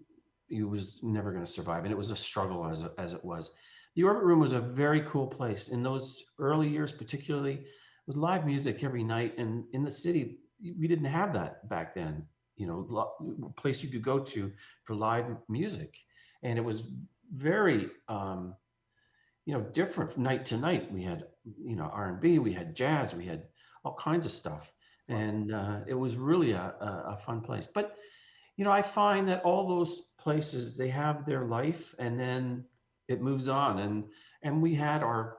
he was never going to survive. And it was a struggle as it was. The Orbit Room was a very cool place. In those early years, particularly, it was live music every night. And in the city, we didn't have that back then. A place you could go to for live music. And it was very, different from night to night. We had, R&B, we had jazz, we had all kinds of stuff. Fun. And it was really a fun place. But I find that all those places, they have their life, and then it moves on. And we had our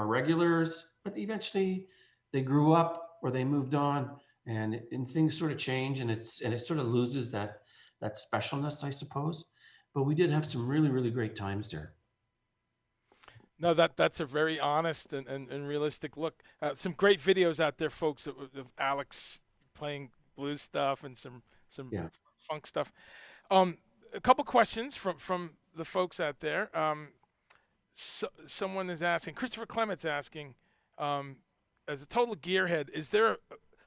regulars, but eventually they grew up or they moved on, and things sort of change, and it sort of loses that specialness, I suppose. But we did have some really, really great times there. No, that's a very honest and realistic look. Some great videos out there, folks, of Alex playing blues stuff and some Yeah. funk stuff. A couple questions from the folks out there. Someone is asking, Christopher Clement's asking, as a total gearhead, is there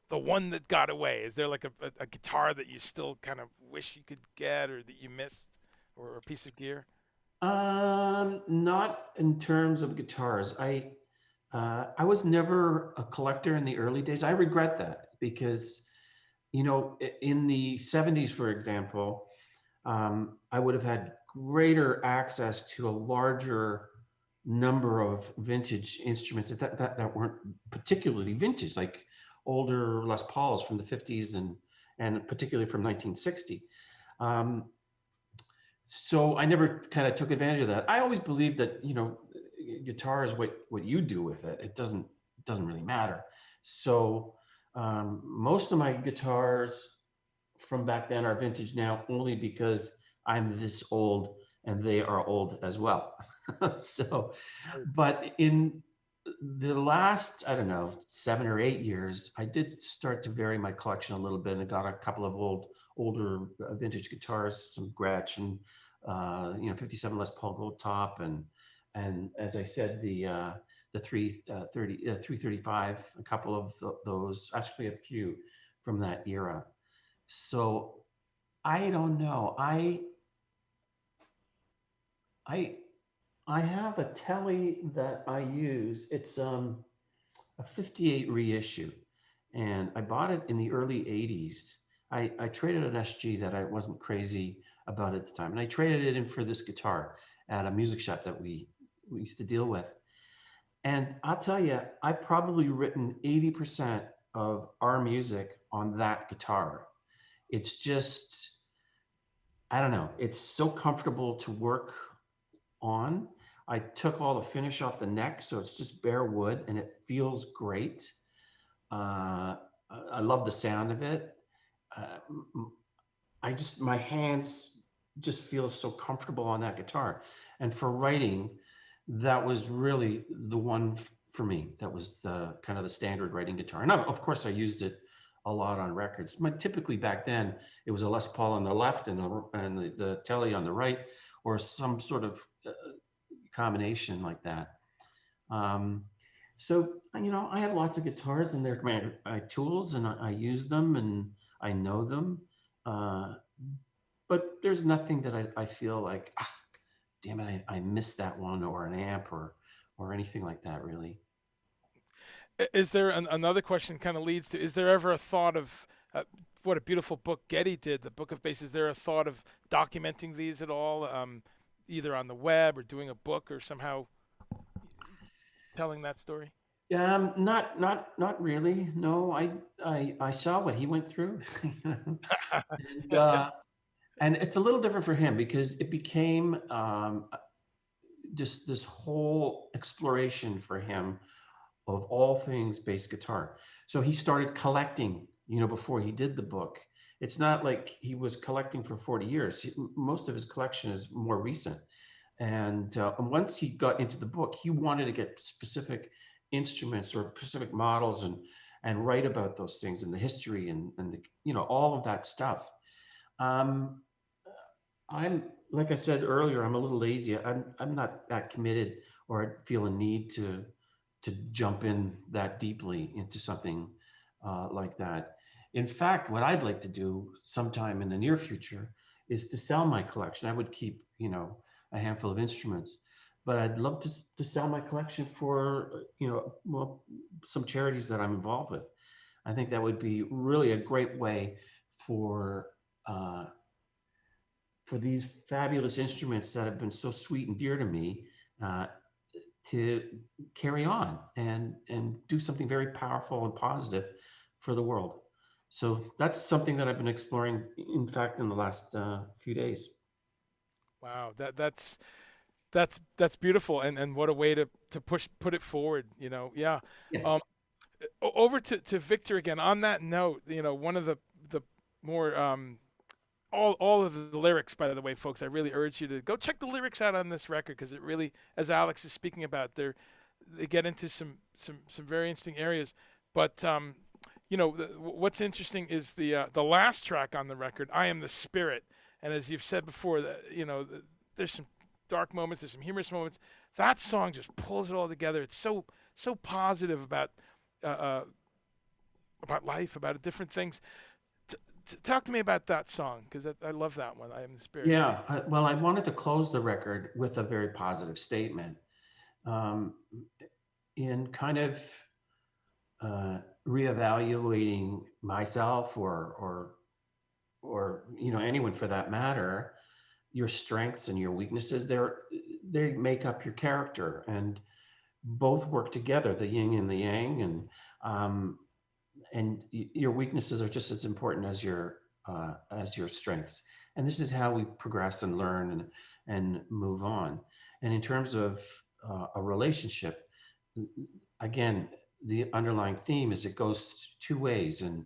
the one that got away? Is there like a guitar that you still kind of wish you could get or that you missed, or a piece of gear? Not in terms of guitars. I was never a collector in the early days. I regret that because, in the 70s, for example, I would have had greater access to a larger number of vintage instruments that weren't particularly vintage, like older Les Pauls from the 50s and particularly from 1960. Um, so I never kind of took advantage of that. I always believed that guitar is what you do with it. It doesn't really matter. So most of my guitars from back then are vintage now, only because I'm this old and they are old as well. So, but in the last, I don't know, 7 or 8 years, I did start to vary my collection a little bit, and I got a couple of older vintage guitars, some Gretsch and 57 Les Paul Gold Top, and as I said, the 335, a couple of those, actually a few from that era. So I don't know. I I have a telly that I use. It's a 58 reissue, and I bought it in the early 80s. I traded an SG that I wasn't crazy about at the time, and I traded it in for this guitar at a music shop that we used to deal with. And I'll tell you, I've probably written 80% of our music on that guitar. It's just, I don't know, it's so comfortable to work on. I took all the finish off the neck, so it's just bare wood and it feels great. I love the sound of it. Uh, my hands just feel so comfortable on that guitar. And for writing, that was really the one for me. That was the kind of the standard writing guitar. And of course, I used it a lot on records. But typically back then, it was a Les Paul on the left and, the Tele on the right, or some sort of combination like that. Um, so, I have lots of guitars and they're my tools and I use them and I know them. Uh, but there's nothing that I feel like, damn it, I missed that one, or an amp, or anything like that, really. Is there another question kind of leads to, is there ever a thought of what a beautiful book Getty did, the Book of Bass? Is there a thought of documenting these at all, either on the web or doing a book or somehow telling that story? Not really. No, I saw what he went through, and and it's a little different for him because it became just this whole exploration for him of all things bass guitar. So he started collecting, before he did the book. It's not like he was collecting for 40 years. Most of his collection is more recent. And once he got into the book, he wanted to get specific instruments or specific models, and write about those things and the history, and all of that stuff. Um, I'm like I said earlier, I'm a little lazy. I'm not that committed, or I feel a need to jump in that deeply into something like that. In fact, what I'd like to do sometime in the near future is to sell my collection. I would keep, a handful of instruments, but I'd love to sell my collection for, well, some charities that I'm involved with. I think that would be really a great way for uh, for these fabulous instruments that have been so sweet and dear to me, uh, to carry on and do something very powerful and positive for the world. So that's something that I've been exploring, in fact, in the last few days. Wow, that's beautiful, and what a way to put it forward. Yeah. Yeah, Um, Over to Victor again. On that note, one of the more all of the lyrics, by the way, folks, I really urge you to go check the lyrics out on this record, because it really, as Alex is speaking about, they get into some very interesting areas. But what's interesting is the last track on the record, "I Am the Spirit," and as you've said before, there's some dark moments, there's some humorous moments. That song just pulls it all together. It's so positive uh, uh, about life, about different things. Talk to me about that song, because I love that one. "I Am the Spirit." yeah. Well, I wanted to close the record with a very positive statement, um, in kind of reevaluating myself, or anyone for that matter. Your strengths and your weaknesses, they make up your character, and both work together, the yin and the yang. Um, and your weaknesses are just as important as your strengths. And this is how we progress and learn, and move on. And in terms of a relationship, again, the underlying theme is it goes two ways, and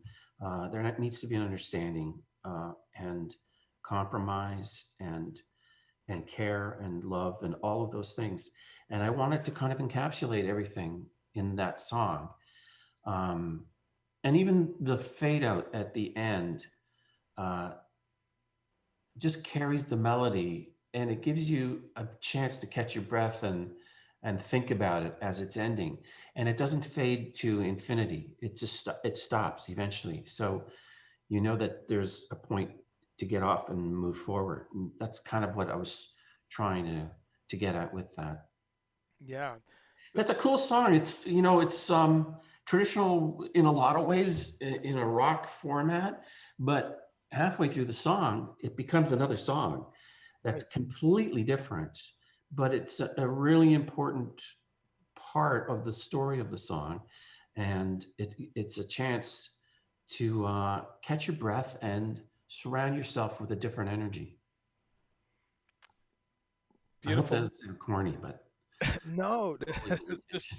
there needs to be an understanding, and compromise, and care and love and all of those things. And I wanted to kind of encapsulate everything in that song. Um, and even the fade out at the end uh, just carries the melody, and it gives you a chance to catch your breath, and think about it as it's ending. And it doesn't fade to infinity. It stops eventually. So you know that there's a point to get off and move forward. And that's kind of what I was trying to get at with that. Yeah. That's a cool song. It's traditional in a lot of ways, in a rock format, but halfway through the song, it becomes another song that's Right. completely different. But it's a really important part of the story of the song, and it's a chance to catch your breath and surround yourself with a different energy. I hope that Beautiful. doesn't sound corny, but No, always the just intention.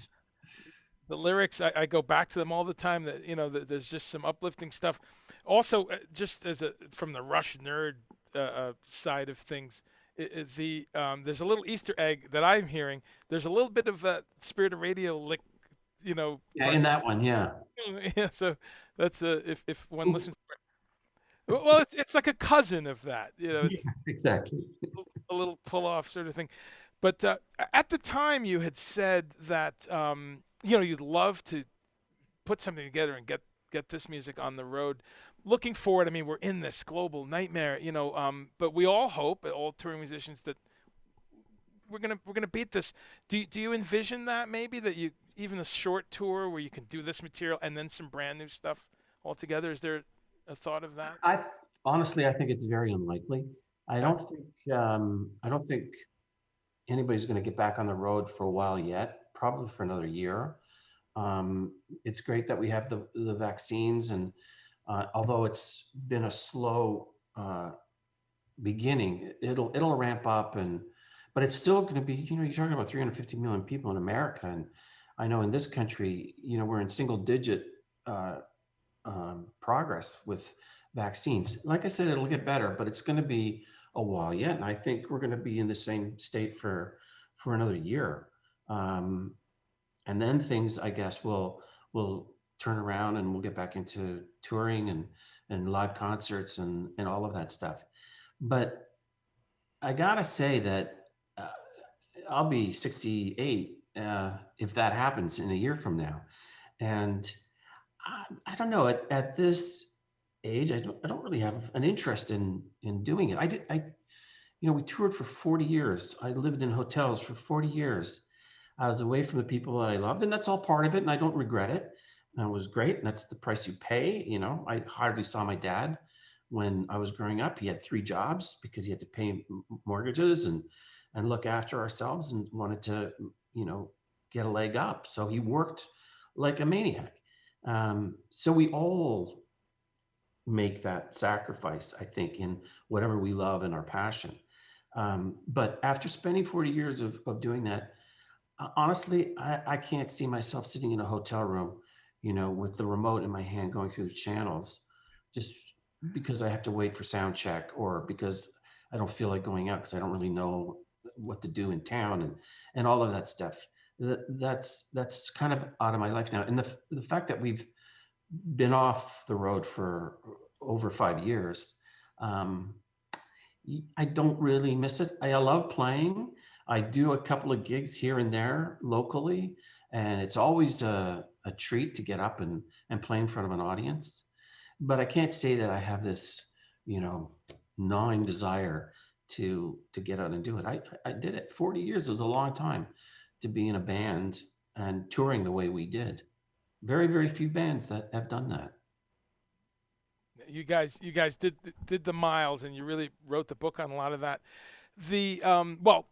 the lyrics, I go back to them all the time. That there's just some uplifting stuff. Also, just from the Rush nerd side of things, there's a little Easter egg that I'm hearing. There's a little bit of a Spirit of Radio lick, you know. Yeah, in that one, yeah. Yeah, so that's if one listens. Well, it's like a cousin of that, you know. It's Yeah, exactly. a little pull off sort of thing. But at the time, you had said that you know, you'd love to put something together and get this music on the road. Looking forward, I mean, we're in this global nightmare, you know. But we all hope, all touring musicians, that we're gonna beat this. Do you envision that maybe that you even a short tour where you can do this material and then some brand new stuff altogether? Is there a thought of that? Honestly, I think it's very unlikely. I don't think anybody's going to get back on the road for a while yet. Probably for another year. It's great that we have the vaccines, and although it's been a slow beginning, it'll ramp up, but it's still going to be, you know, you're talking about 350 million people in America, and I know in this country, you know, we're in single digit progress with vaccines. Like I said, it'll get better, but it's going to be a while yet, and I think we're going to be in the same state for another year. And then things, I guess, will turn around, and we'll get back into touring and live concerts and all of that stuff. But I gotta say that uh, I'll be 68 if that happens in a year from now, and I don't know. At this age, I don't really have an interest in doing it. You know, we toured for 40 years. I lived in hotels for 40 years. I was away from the people that I loved, and that's all part of it, and I don't regret it. And it was great, and that's the price you pay. You know, I hardly saw my dad when I was growing up. He had 3 jobs because he had to pay mortgages and look after ourselves, and wanted to, you know, get a leg up. So he worked like a maniac. So we all make that sacrifice, I think, in whatever we love and our passion. But after spending 40 years of doing that, honestly, I can't see myself sitting in a hotel room, you know, with the remote in my hand going through the channels, just because I have to wait for sound check, or because I don't feel like going out because I don't really know what to do in town, and all of that stuff. That's kind of out of my life now. And the fact that we've been off the road for over 5 years, um, I don't really miss it. I love playing. I do a couple of gigs here and there locally, and it's always a treat to get up and play in front of an audience. But I can't say that I have this, you know, gnawing desire to get out and do it. I did it. 40 years is a long time to be in a band and touring the way we did. Very, very few bands that have done that. You guys did the miles, and you really wrote the book on a lot of that. The well,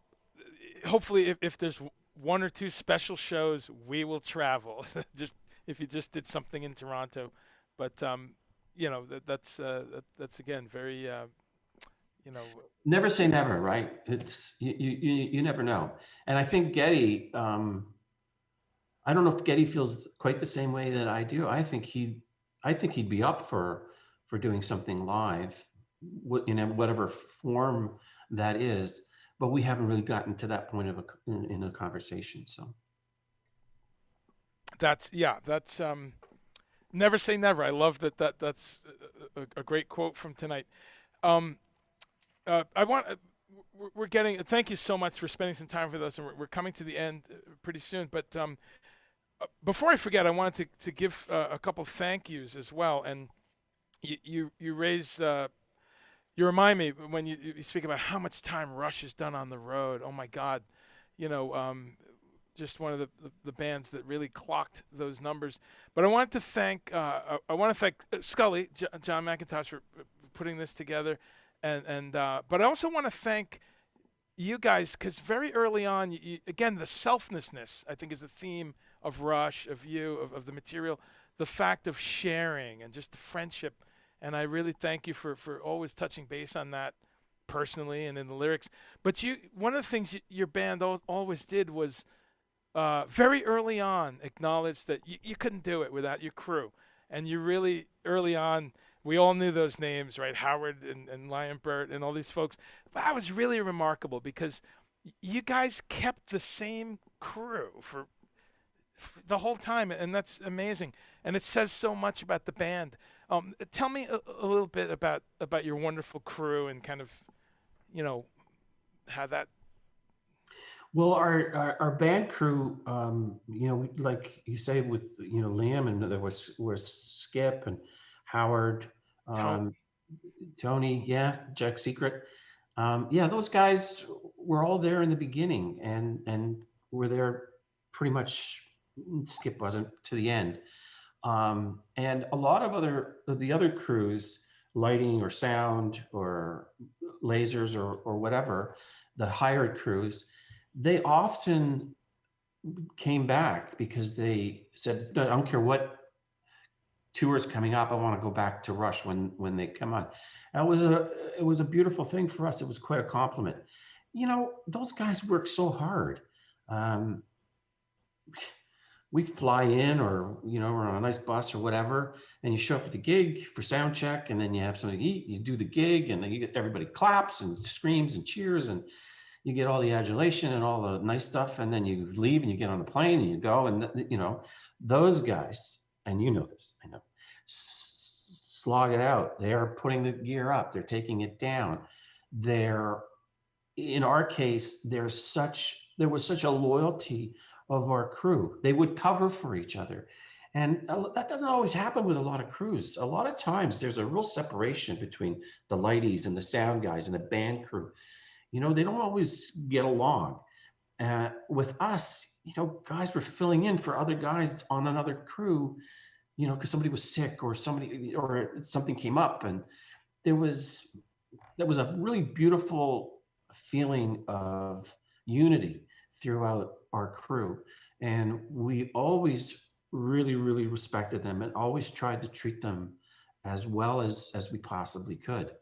hopefully, if there's one or two special shows, we will travel. Just if you just did something in Toronto, but you know, that's again very you know. Never say never, right? It's you never know. And I think Getty, I don't know if Getty feels quite the same way that I do. I think he'd be up for doing something live, in whatever form that is. But we haven't really gotten to that point in a conversation. So That's never say never. I love that's a great quote from tonight. Um, I want. We're getting. Thank you so much for spending some time with us, and we're coming to the end pretty soon. But before I forget, I wanted to give a couple thank yous as well. And you raise. You remind me when you speak about how much time Rush has done on the road. Oh my God, you know, just one of the bands that really clocked those numbers. But I wanted to thank Scully, John McIntosh, for putting this together, and but I also want to thank you guys, because very early on, again, the selflessness, I think, is the theme of Rush, of you, of the material, the fact of sharing and just the friendship. And I really thank you for always touching base on that personally and in the lyrics. But one of the things your band always did was very early on acknowledge that you couldn't do it without your crew. And you really, early on, we all knew those names, right? Howard and Lion Burt and all these folks. But that was really remarkable because you guys kept the same crew for the whole time, and that's amazing. And it says so much about the band. Tell me a little bit about your wonderful crew and kind of, you know, how that. Well, our band crew, like you say, with Liam, and there was Skip and Howard, Tone. um, Tony, yeah, Jack Secret, yeah, those guys were all there in the beginning, and were there pretty much. Skip wasn't to the end, and a lot of the other crews, lighting or sound or lasers or whatever, the hired crews, they often came back because they said, "No, I don't care what tours coming up, I want to go back to Rush when they come on." It was a beautiful thing for us. It was quite a compliment. Those guys work so hard. Um, we fly in, or we're on a nice bus or whatever, and you show up at the gig for sound check, and then you have something to eat, you do the gig, and then you get everybody claps and screams and cheers, and you get all the adulation and all the nice stuff, and then you leave and you get on the plane and you go, and those guys, and this, I know, slog it out. They are putting the gear up, they're taking it down. In our case, there was such a loyalty of our crew. They would cover for each other, and that doesn't always happen with a lot of crews. A lot of times there's a real separation between the lighties and the sound guys and the band crew. They don't always get along. With us, guys were filling in for other guys on another crew, because somebody was sick or something came up, and that was a really beautiful feeling of unity throughout our crew. And we always really, really respected them and always tried to treat them as well as we possibly could.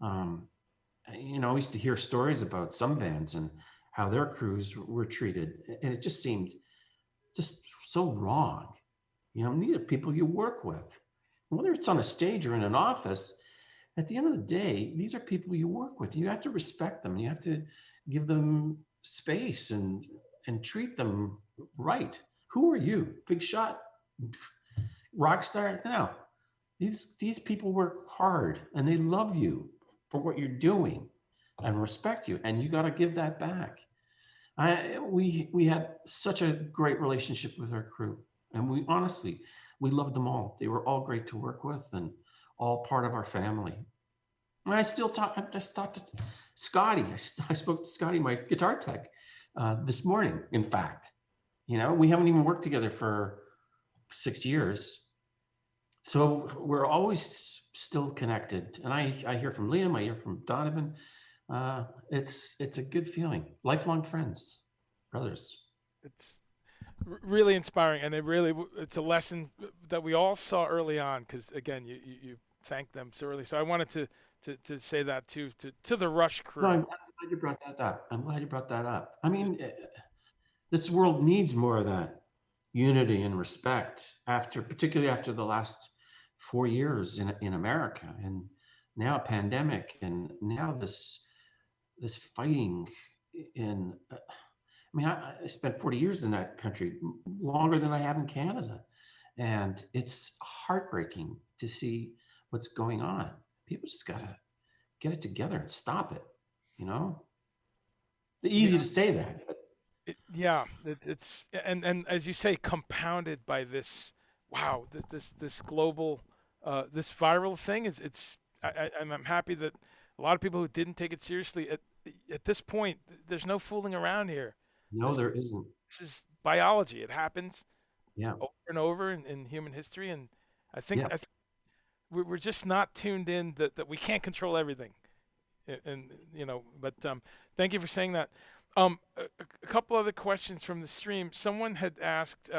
I used to hear stories about some bands and how their crews were treated, and it just seemed just so wrong. These are people you work with, whether it's on a stage or in an office. At the end of the day, these are people you work with. You have to respect them. You have to give them space and treat them right. Who are you? Big shot? Rock star? No. These people work hard and they love you for what you're doing and respect you, and you got to give that back. We had such a great relationship with our crew, and we loved them all. They were all great to work with and all part of our family. And I just talked to Scotty. I spoke to Scotty, my guitar tech, this morning, in fact. We haven't even worked together for 6 years. So we're always still connected. And I hear from Liam, I hear from Donovan. It's a good feeling. Lifelong friends, brothers. It's really inspiring, and it's a lesson that we all saw early on, because again, you thanked them so early. So I wanted to say that too to the Rush crew. No, I'm glad you brought that up. I mean, this world needs more of that unity and respect, particularly after the last 4 years in America, and now a pandemic, and now this fighting in. I spent 40 years in that country, longer than I have in Canada, and it's heartbreaking to see what's going on. People just gotta get it together and stop it. Easy to say that, but it's and as you say, compounded by this. Wow, this global, this viral thing I'm happy that a lot of people who didn't take it seriously at this point, there's no fooling around here. No, there isn't. This is biology. It happens, Yeah, over and over in human history, and I think, yeah. we're just not tuned in that we can't control everything, and But thank you for saying that. A couple other questions from the stream. Someone had asked.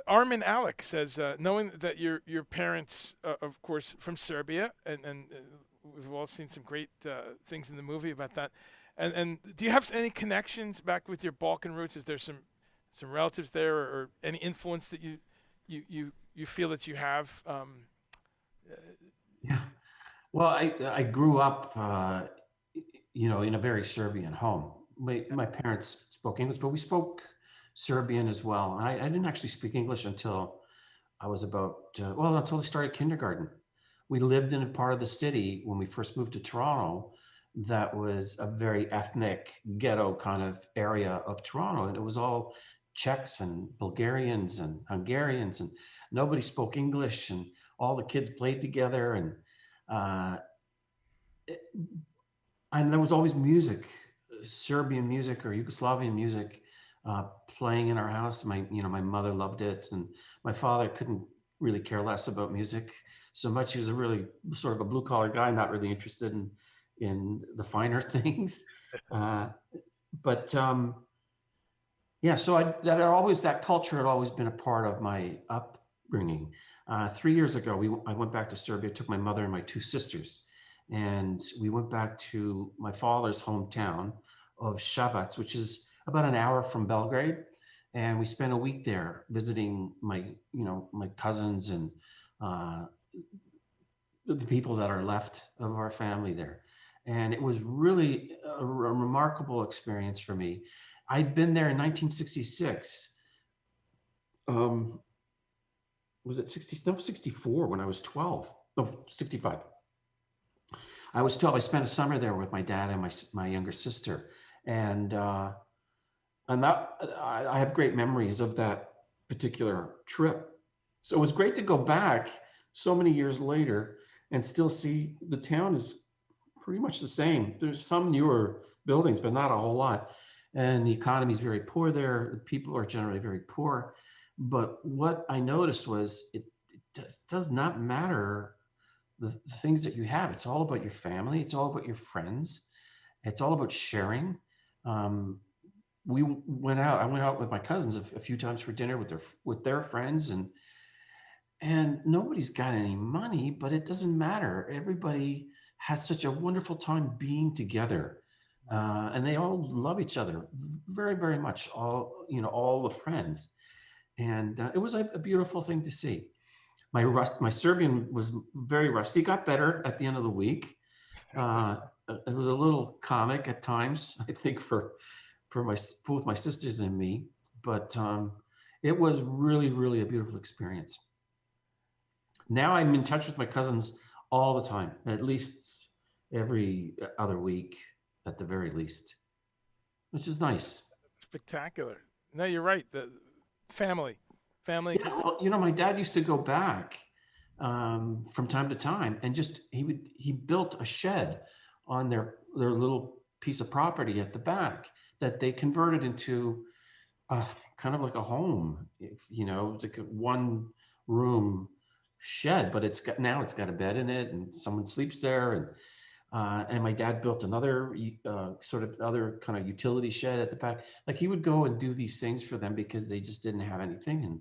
Armin Alec says, knowing that your parents, of course, from Serbia, and we've all seen some great things in the movie about that. And do you have any connections back with your Balkan roots? Is there some relatives there, or any influence that you feel that you have Yeah. Well, I grew up, in a very Serbian home. My parents spoke English, but we spoke Serbian as well. And I didn't actually speak English until I was about, until I started kindergarten. We lived in a part of the city when we first moved to Toronto that was a very ethnic ghetto kind of area of Toronto. And it was all Czechs and Bulgarians and Hungarians, and nobody spoke English, and all the kids played together. Uh, and there was always music, Serbian music or Yugoslavian music, playing in our house. My mother loved it, and my father couldn't really care less about music so much. He was a really sort of a blue collar guy, not really interested in the finer things. Uh, but Yeah, so that culture had always been a part of my upbringing. 3 years ago, I went back to Serbia, took my mother and my two sisters, and we went back to my father's hometown of Shabac, which is about an hour from Belgrade. And we spent a week there visiting my cousins and uh, the people that are left of our family there. And it was really a remarkable experience for me. I'd been there in 1966. Um, was it 60? No, 64 when I was 12. No, 65. I was 12. I spent a summer there with my dad and my younger sister. And I have great memories of that particular trip. So it was great to go back so many years later and still see the town is pretty much the same. There's some newer buildings, but not a whole lot. And the economy is very poor there. The people are generally very poor. But what I noticed was it does not matter the things that you have. It's all about your family. It's all about your friends. It's all about sharing. Um, I went out with my cousins a few times for dinner with their friends, and nobody's got any money, but it doesn't matter. Everybody has such a wonderful time being together, and they all love each other very, very much. All the friends, and it was a beautiful thing to see. My Serbian was very rusty. Got better at the end of the week. Uh, it was a little comic at times, I think, for both my sisters and me, but it was really, really a beautiful experience. Now I'm in touch with my cousins all the time, at least every other week, at the very least, which is nice. Spectacular. No, you're right. The family, family. Yeah, well, my dad used to go back from time to time, and he built a shed on their little piece of property at the back that they converted into kind of like a home. It's like a one room shed, but it's got a bed in it, and someone sleeps there. And my dad built another sort of other kind of utility shed at the back. Like, he would go and do these things for them because they just didn't have anything,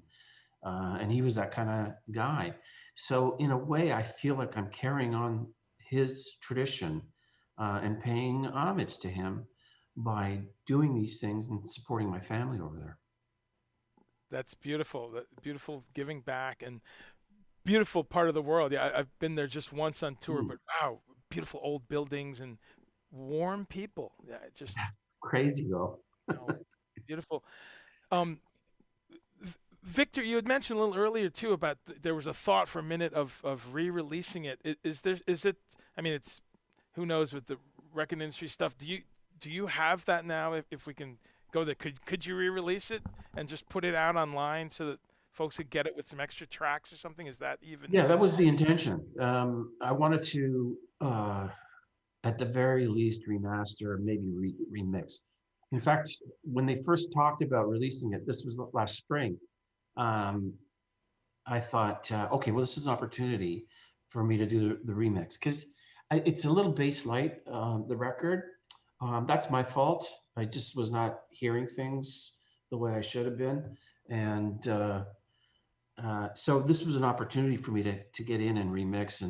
and he was that kind of guy. So in a way, I feel like I'm carrying on his tradition and paying homage to him by doing these things and supporting my family over there. That's beautiful. That beautiful giving back and beautiful part of the world. Yeah, I've been there just once on tour, Mm. but wow, beautiful old buildings and warm people. Yeah, it just Crazy though. you know, beautiful. Um, Victor, you had mentioned a little earlier too about there was a thought for a minute of re-releasing it. Is it? I mean, it's who knows with the record industry stuff. Do you have that now? If we can go there, could you re-release it and just put it out online so that folks could get it with some extra tracks or something? Is that even? Yeah, that was the intention. I wanted to, at the very least, remaster, maybe remix. In fact, when they first talked about releasing it, this was last spring. Um, I thought, okay, well, this is an opportunity for me to do the remix, because it's a little bass light, the record. That's my fault. I just was not hearing things the way I should have been. And so this was an opportunity for me to get in and remix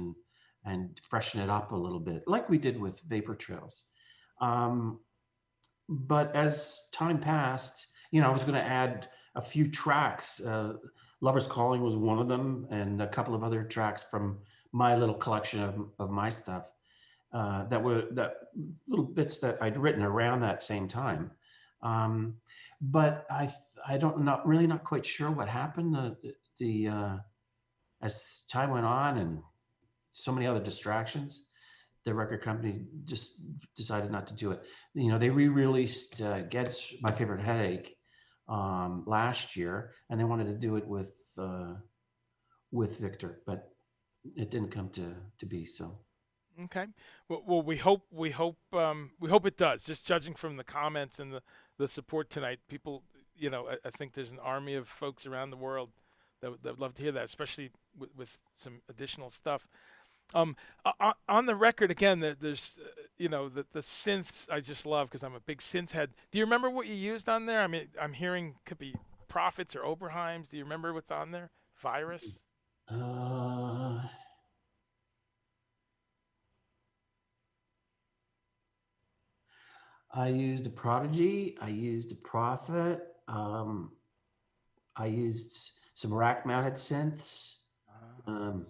and freshen it up a little bit, like we did with Vapor Trails. Um, but as time passed, I was going to add a few tracks. Lovers Calling was one of them, and a couple of other tracks from my little collection of my stuff that little bits that I'd written around that same time. Um, but I don't not really not quite sure what happened. As time went on and so many other distractions, the record company just decided not to do it. You know, they re-released Ged's My Favorite Headache last year, and they wanted to do it with Victor, but it didn't come to be. So Okay. Well, we hope it does. Just judging from the comments and the support tonight, people, I think there's an army of folks around the world that would love to hear that, especially with some additional stuff. On the record again, there's the synths I just love because I'm a big synth head. Do you remember what you used on there? I mean, I'm hearing could be Prophets or Oberheims. Do you remember what's on there? Virus. uh, I used a Prodigy. I used a Prophet. I used some rack-mounted synths. Um,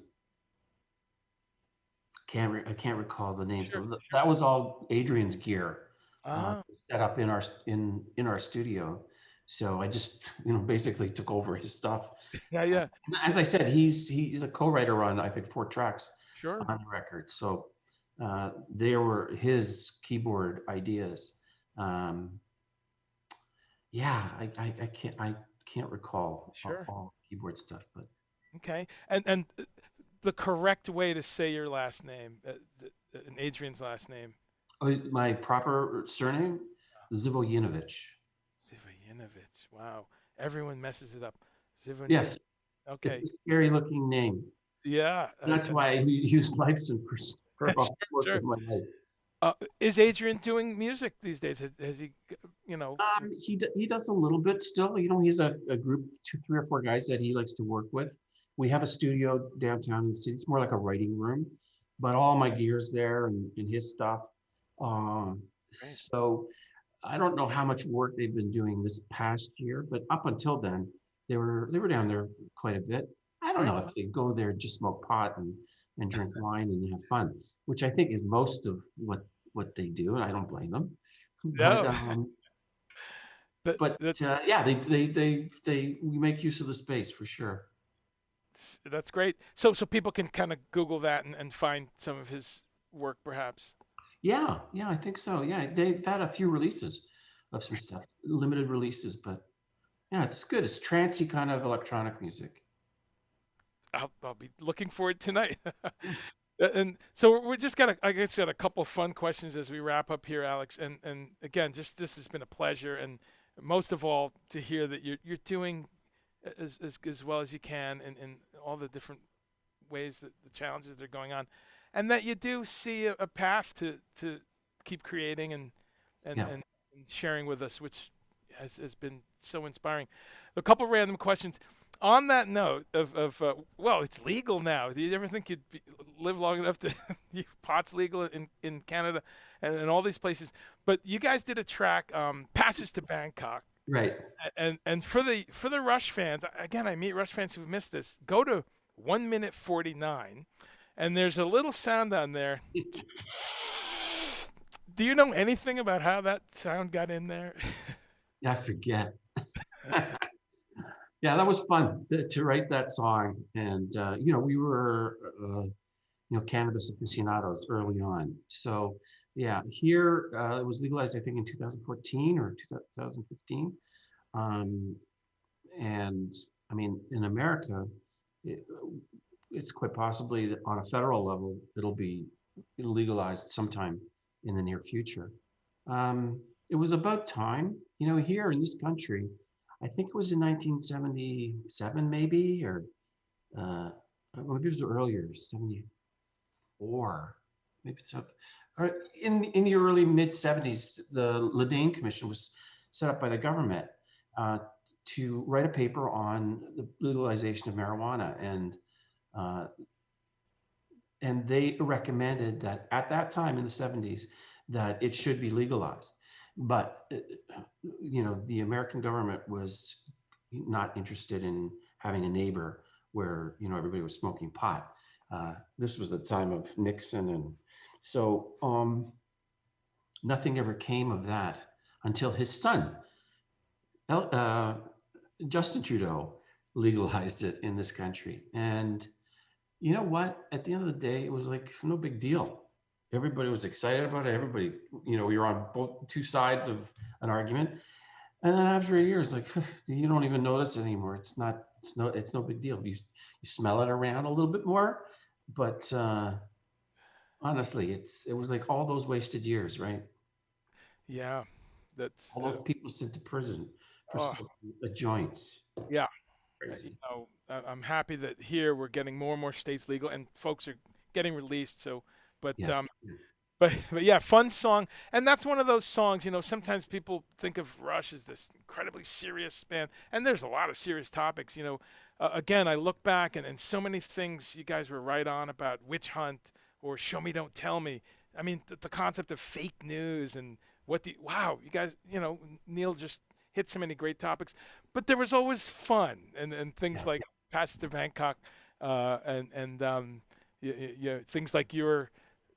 I can't recall the names. Sure. That was all Adrian's gear Ah, set up in our studio. So I just basically took over his stuff. yeah, yeah, As I said, he's a co-writer on I think 4 tracks sure. on the record. So there were his keyboard ideas. Um, yeah, I can't recall Sure. all keyboard stuff, but Okay. And the correct way to say your last name, and Adrian's last name, my proper surname, Zivojinovich. Zivojinovich. Wow. Everyone messes it up. Zivojinovich. Yes, it's Okay. a scary looking name. Yeah. That's why I used Leibson for most Sure. of my life. Is Adrian doing music these days? Has he, you know? He does a little bit still. He's a group, 3 or 4 guys that he likes to work with. We have a studio downtown in the city. It's more like a writing room, but all my gear's there and his stuff. Great. So I don't know how much work they've been doing this past year, but up until then, they were down there quite a bit. I don't Great. know if they go there just smoke pot and drink wine and have fun, which I think is most of what they do, and I don't blame them. But No, that, but that's yeah, we make use of the space for sure. that's great. So people can kind of Google that and find some of his work, perhaps. Yeah, I think so. Yeah, they've had a few releases of some stuff, limited releases, but yeah, it's good. It's trancey kind of electronic music. I'll be looking for it tonight. And so we just got I guess got a couple fun questions as we wrap up here, Alex. And again, just this has been a pleasure, and most of all to hear that you're doing as well as you can in all the different ways that the challenges that are going on, and that you do see a path to keep creating and, Yeah. and and sharing with us, which has been so inspiring. A couple random questions. On that note of well, it's legal now. Do you ever think live long enough to pot's legal in Canada and all these places? But you guys did a track, Passage to Bangkok, Right. and for the Rush fans, again, I meet Rush fans who've missed this. Go to 1 minute 49, and there's a little sound on there. Do you know anything about how that sound got in there? I forget. Yeah, that was fun to write that song, and we were cannabis aficionados early on. So yeah, here it was legalized, I think, in 2014 or 2015, and I mean, in America, it, it's quite possibly that on a federal level it'll be legalized sometime in the near future. It was about time, here in this country. I think it was in 1977, maybe, or uh, maybe it was earlier, 74, maybe so. Or in the early mid 70s, the Ledane Commission was set up by the government uh, to write a paper on the legalization of marijuana, uh, and they recommended that at that time in the 70s that it should be legalized. But the American government was not interested in having a neighbor where everybody was smoking pot. This was the time of Nixon, and so nothing ever came of that until his son, El- uh, Justin Trudeau, legalized it in this country. And you know what? At the end of the day, it was like no big deal. Everybody was excited about it. Everybody, we were on both two sides of an argument. And then after a year, it's like you don't even notice it anymore. It's no big deal. You smell it around a little bit more, but honestly, it was like all those wasted years, right? Yeah, that's All those people sent to prison for oh smoking a joints. yeah. Crazy. I'm happy that here we're getting more and more states legal, and folks are getting released. So, but Yeah. um, but yeah, fun song, and that's one of those songs. Sometimes people think of Rush as this incredibly serious band, and there's a lot of serious topics. Again, I look back and so many things you guys were right on about Witch Hunt or Show Me Don't Tell Me. I mean, the concept of fake news and wow, you guys, Neil just hit so many great topics, but there was always fun and things Yeah. like Pastor Bangkok, things like your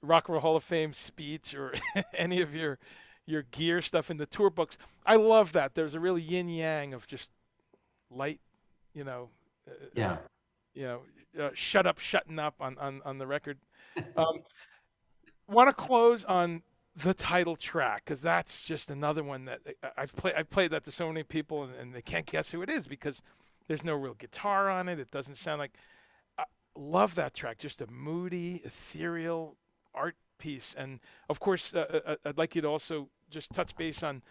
Rock and Roll Hall of Fame speech or any of your gear stuff in the tour books. I love that. There's a real yin yang of just light, you know, uh, uh, Yeah. shut up, shutting up on the record. Um, Want to close on the title track because that's just another one that I've played that to so many people and they can't guess who it is because there's no real guitar on it. It doesn't sound like. I love that track. Just a moody, ethereal art piece. And of course, I'd like you to also just touch base on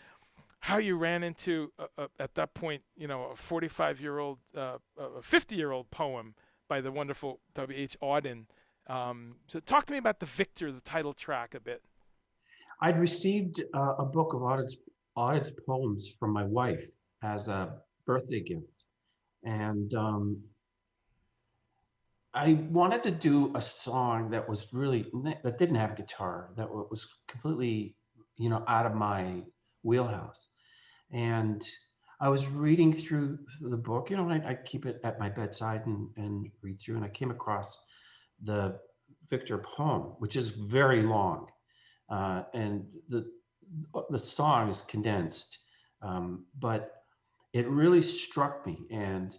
how you ran into at that point, a 45-year-old, a 50-year-old poem by the wonderful W.H. Auden. So talk to me about the Victor, the title track, a bit. I'd received a book of Auden's poems from my wife as a birthday gift. And I wanted to do a song that was that didn't have guitar, that was completely, out of my wheelhouse. And I was reading through the book, I keep it at my bedside and read through, and I came across the Victor poem, which is very long. And the song is condensed, but it really struck me. And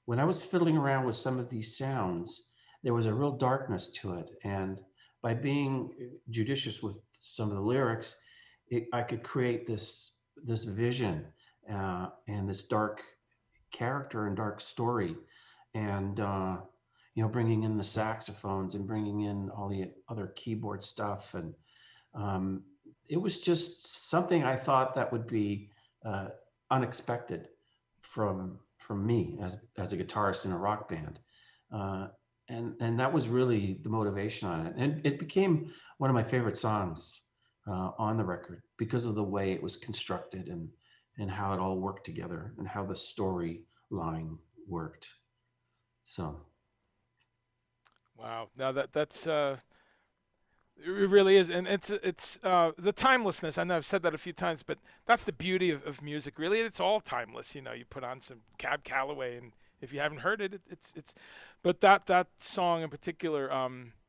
when I was fiddling around with some of these sounds, there was a real darkness to it. And by being judicious with some of the lyrics, I could create this vision and this dark character and dark story, and bringing in the saxophones and bringing in all the other keyboard stuff, and um, it was just something I thought that would be uh, unexpected from me as a guitarist in a rock band, uh, and that was really the motivation on it, and it became one of my favorite songs on the record because of the way it was constructed and how it all worked together and how the storyline worked. So Wow. Now that's it really is, and it's the timelessness. I know I've said that a few times, but that's the beauty of music. Really, it's all timeless. You put on some Cab Calloway, and if you haven't heard it, it's. But that song in particular,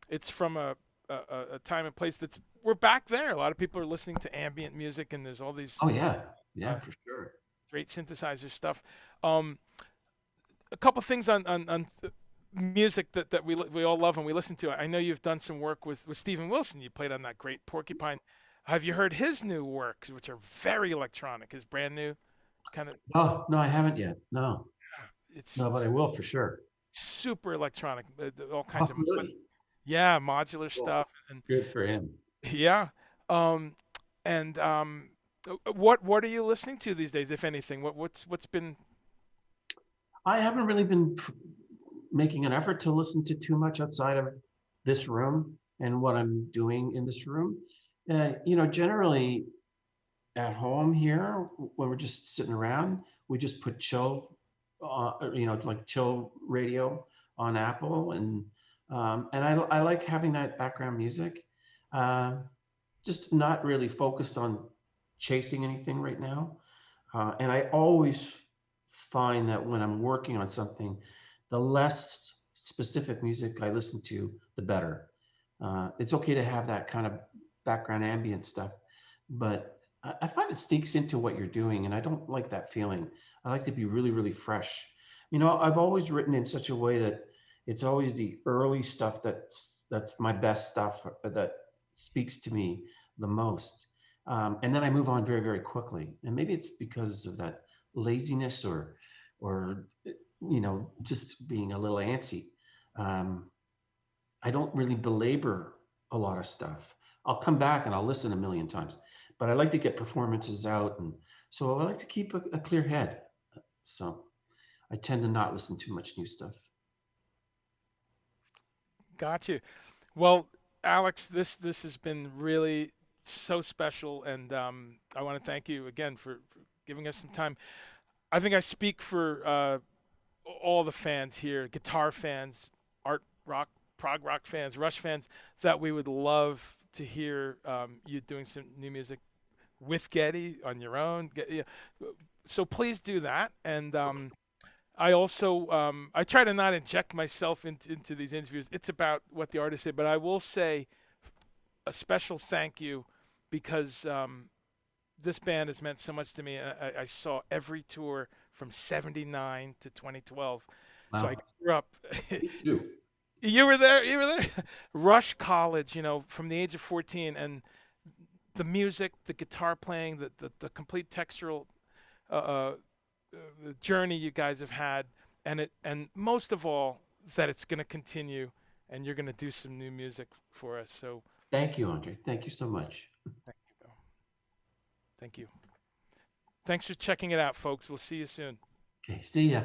it's from a time and place that's we're back there. A lot of people are listening to ambient music, and there's all these oh yeah, uh, yeah, for sure. great synthesizer stuff. Um, a couple things on music that we all love and we listen to. I know you've done some work with Steven Wilson. You played on that great Porcupine. Have you heard his new works, which are very electronic? His brand new kind of Oh no, I haven't yet. No, it's no, but I will for sure. super electronic, all kinds Oh, of really? yeah modular Cool. stuff and Good for him. yeah. Um, and what are you listening to these days, if anything? What's been I haven't really been making an effort to listen to too much outside of this room and what I'm doing in this room. Generally at home here, when we're just sitting around, we just put like chill radio on Apple, and I like having that background music. Uh, just not really focused on chasing anything right now. And I always find that when I'm working on something, the less specific music I listen to, the better. It's okay to have that kind of background ambient stuff, but I find it sneaks into what you're doing, and I don't like that feeling. I like to be really, really fresh. I've always written in such a way that it's always the early stuff that's my best stuff that speaks to me the most. And then I move on very, very quickly. And maybe it's because of that laziness or just being a little antsy. Um, I don't really belabor a lot of stuff. I'll come back and I'll listen a million times, but I like to get performances out, and so I like to keep a clear head. So I tend to not listen to much new stuff. Got you. Well, Alex, this has been really so special, and I want to thank you again for giving us some time. I think I speak for all the fans here, guitar fans, art rock, prog rock fans, Rush fans, that we would love to hear you doing some new music with Geddy on your own. So please do that. And I also I try to not inject myself into these interviews. It's about what the artist said, but I will say a special thank you because this band has meant so much to me. I saw every tour from '79 to 2012, so I Wow. grew up. Me too. You were there. You were there. Rush College, from the age of 14, and the music, the guitar playing, the complete textural uh, uh, journey you guys have had, and most of all that it's going to continue, and you're going to do some new music for us. So Thank you, Andre. Thank you so much. thank you, Bill. Thank you. Thanks for checking it out, folks. We'll see you soon. Okay, see ya.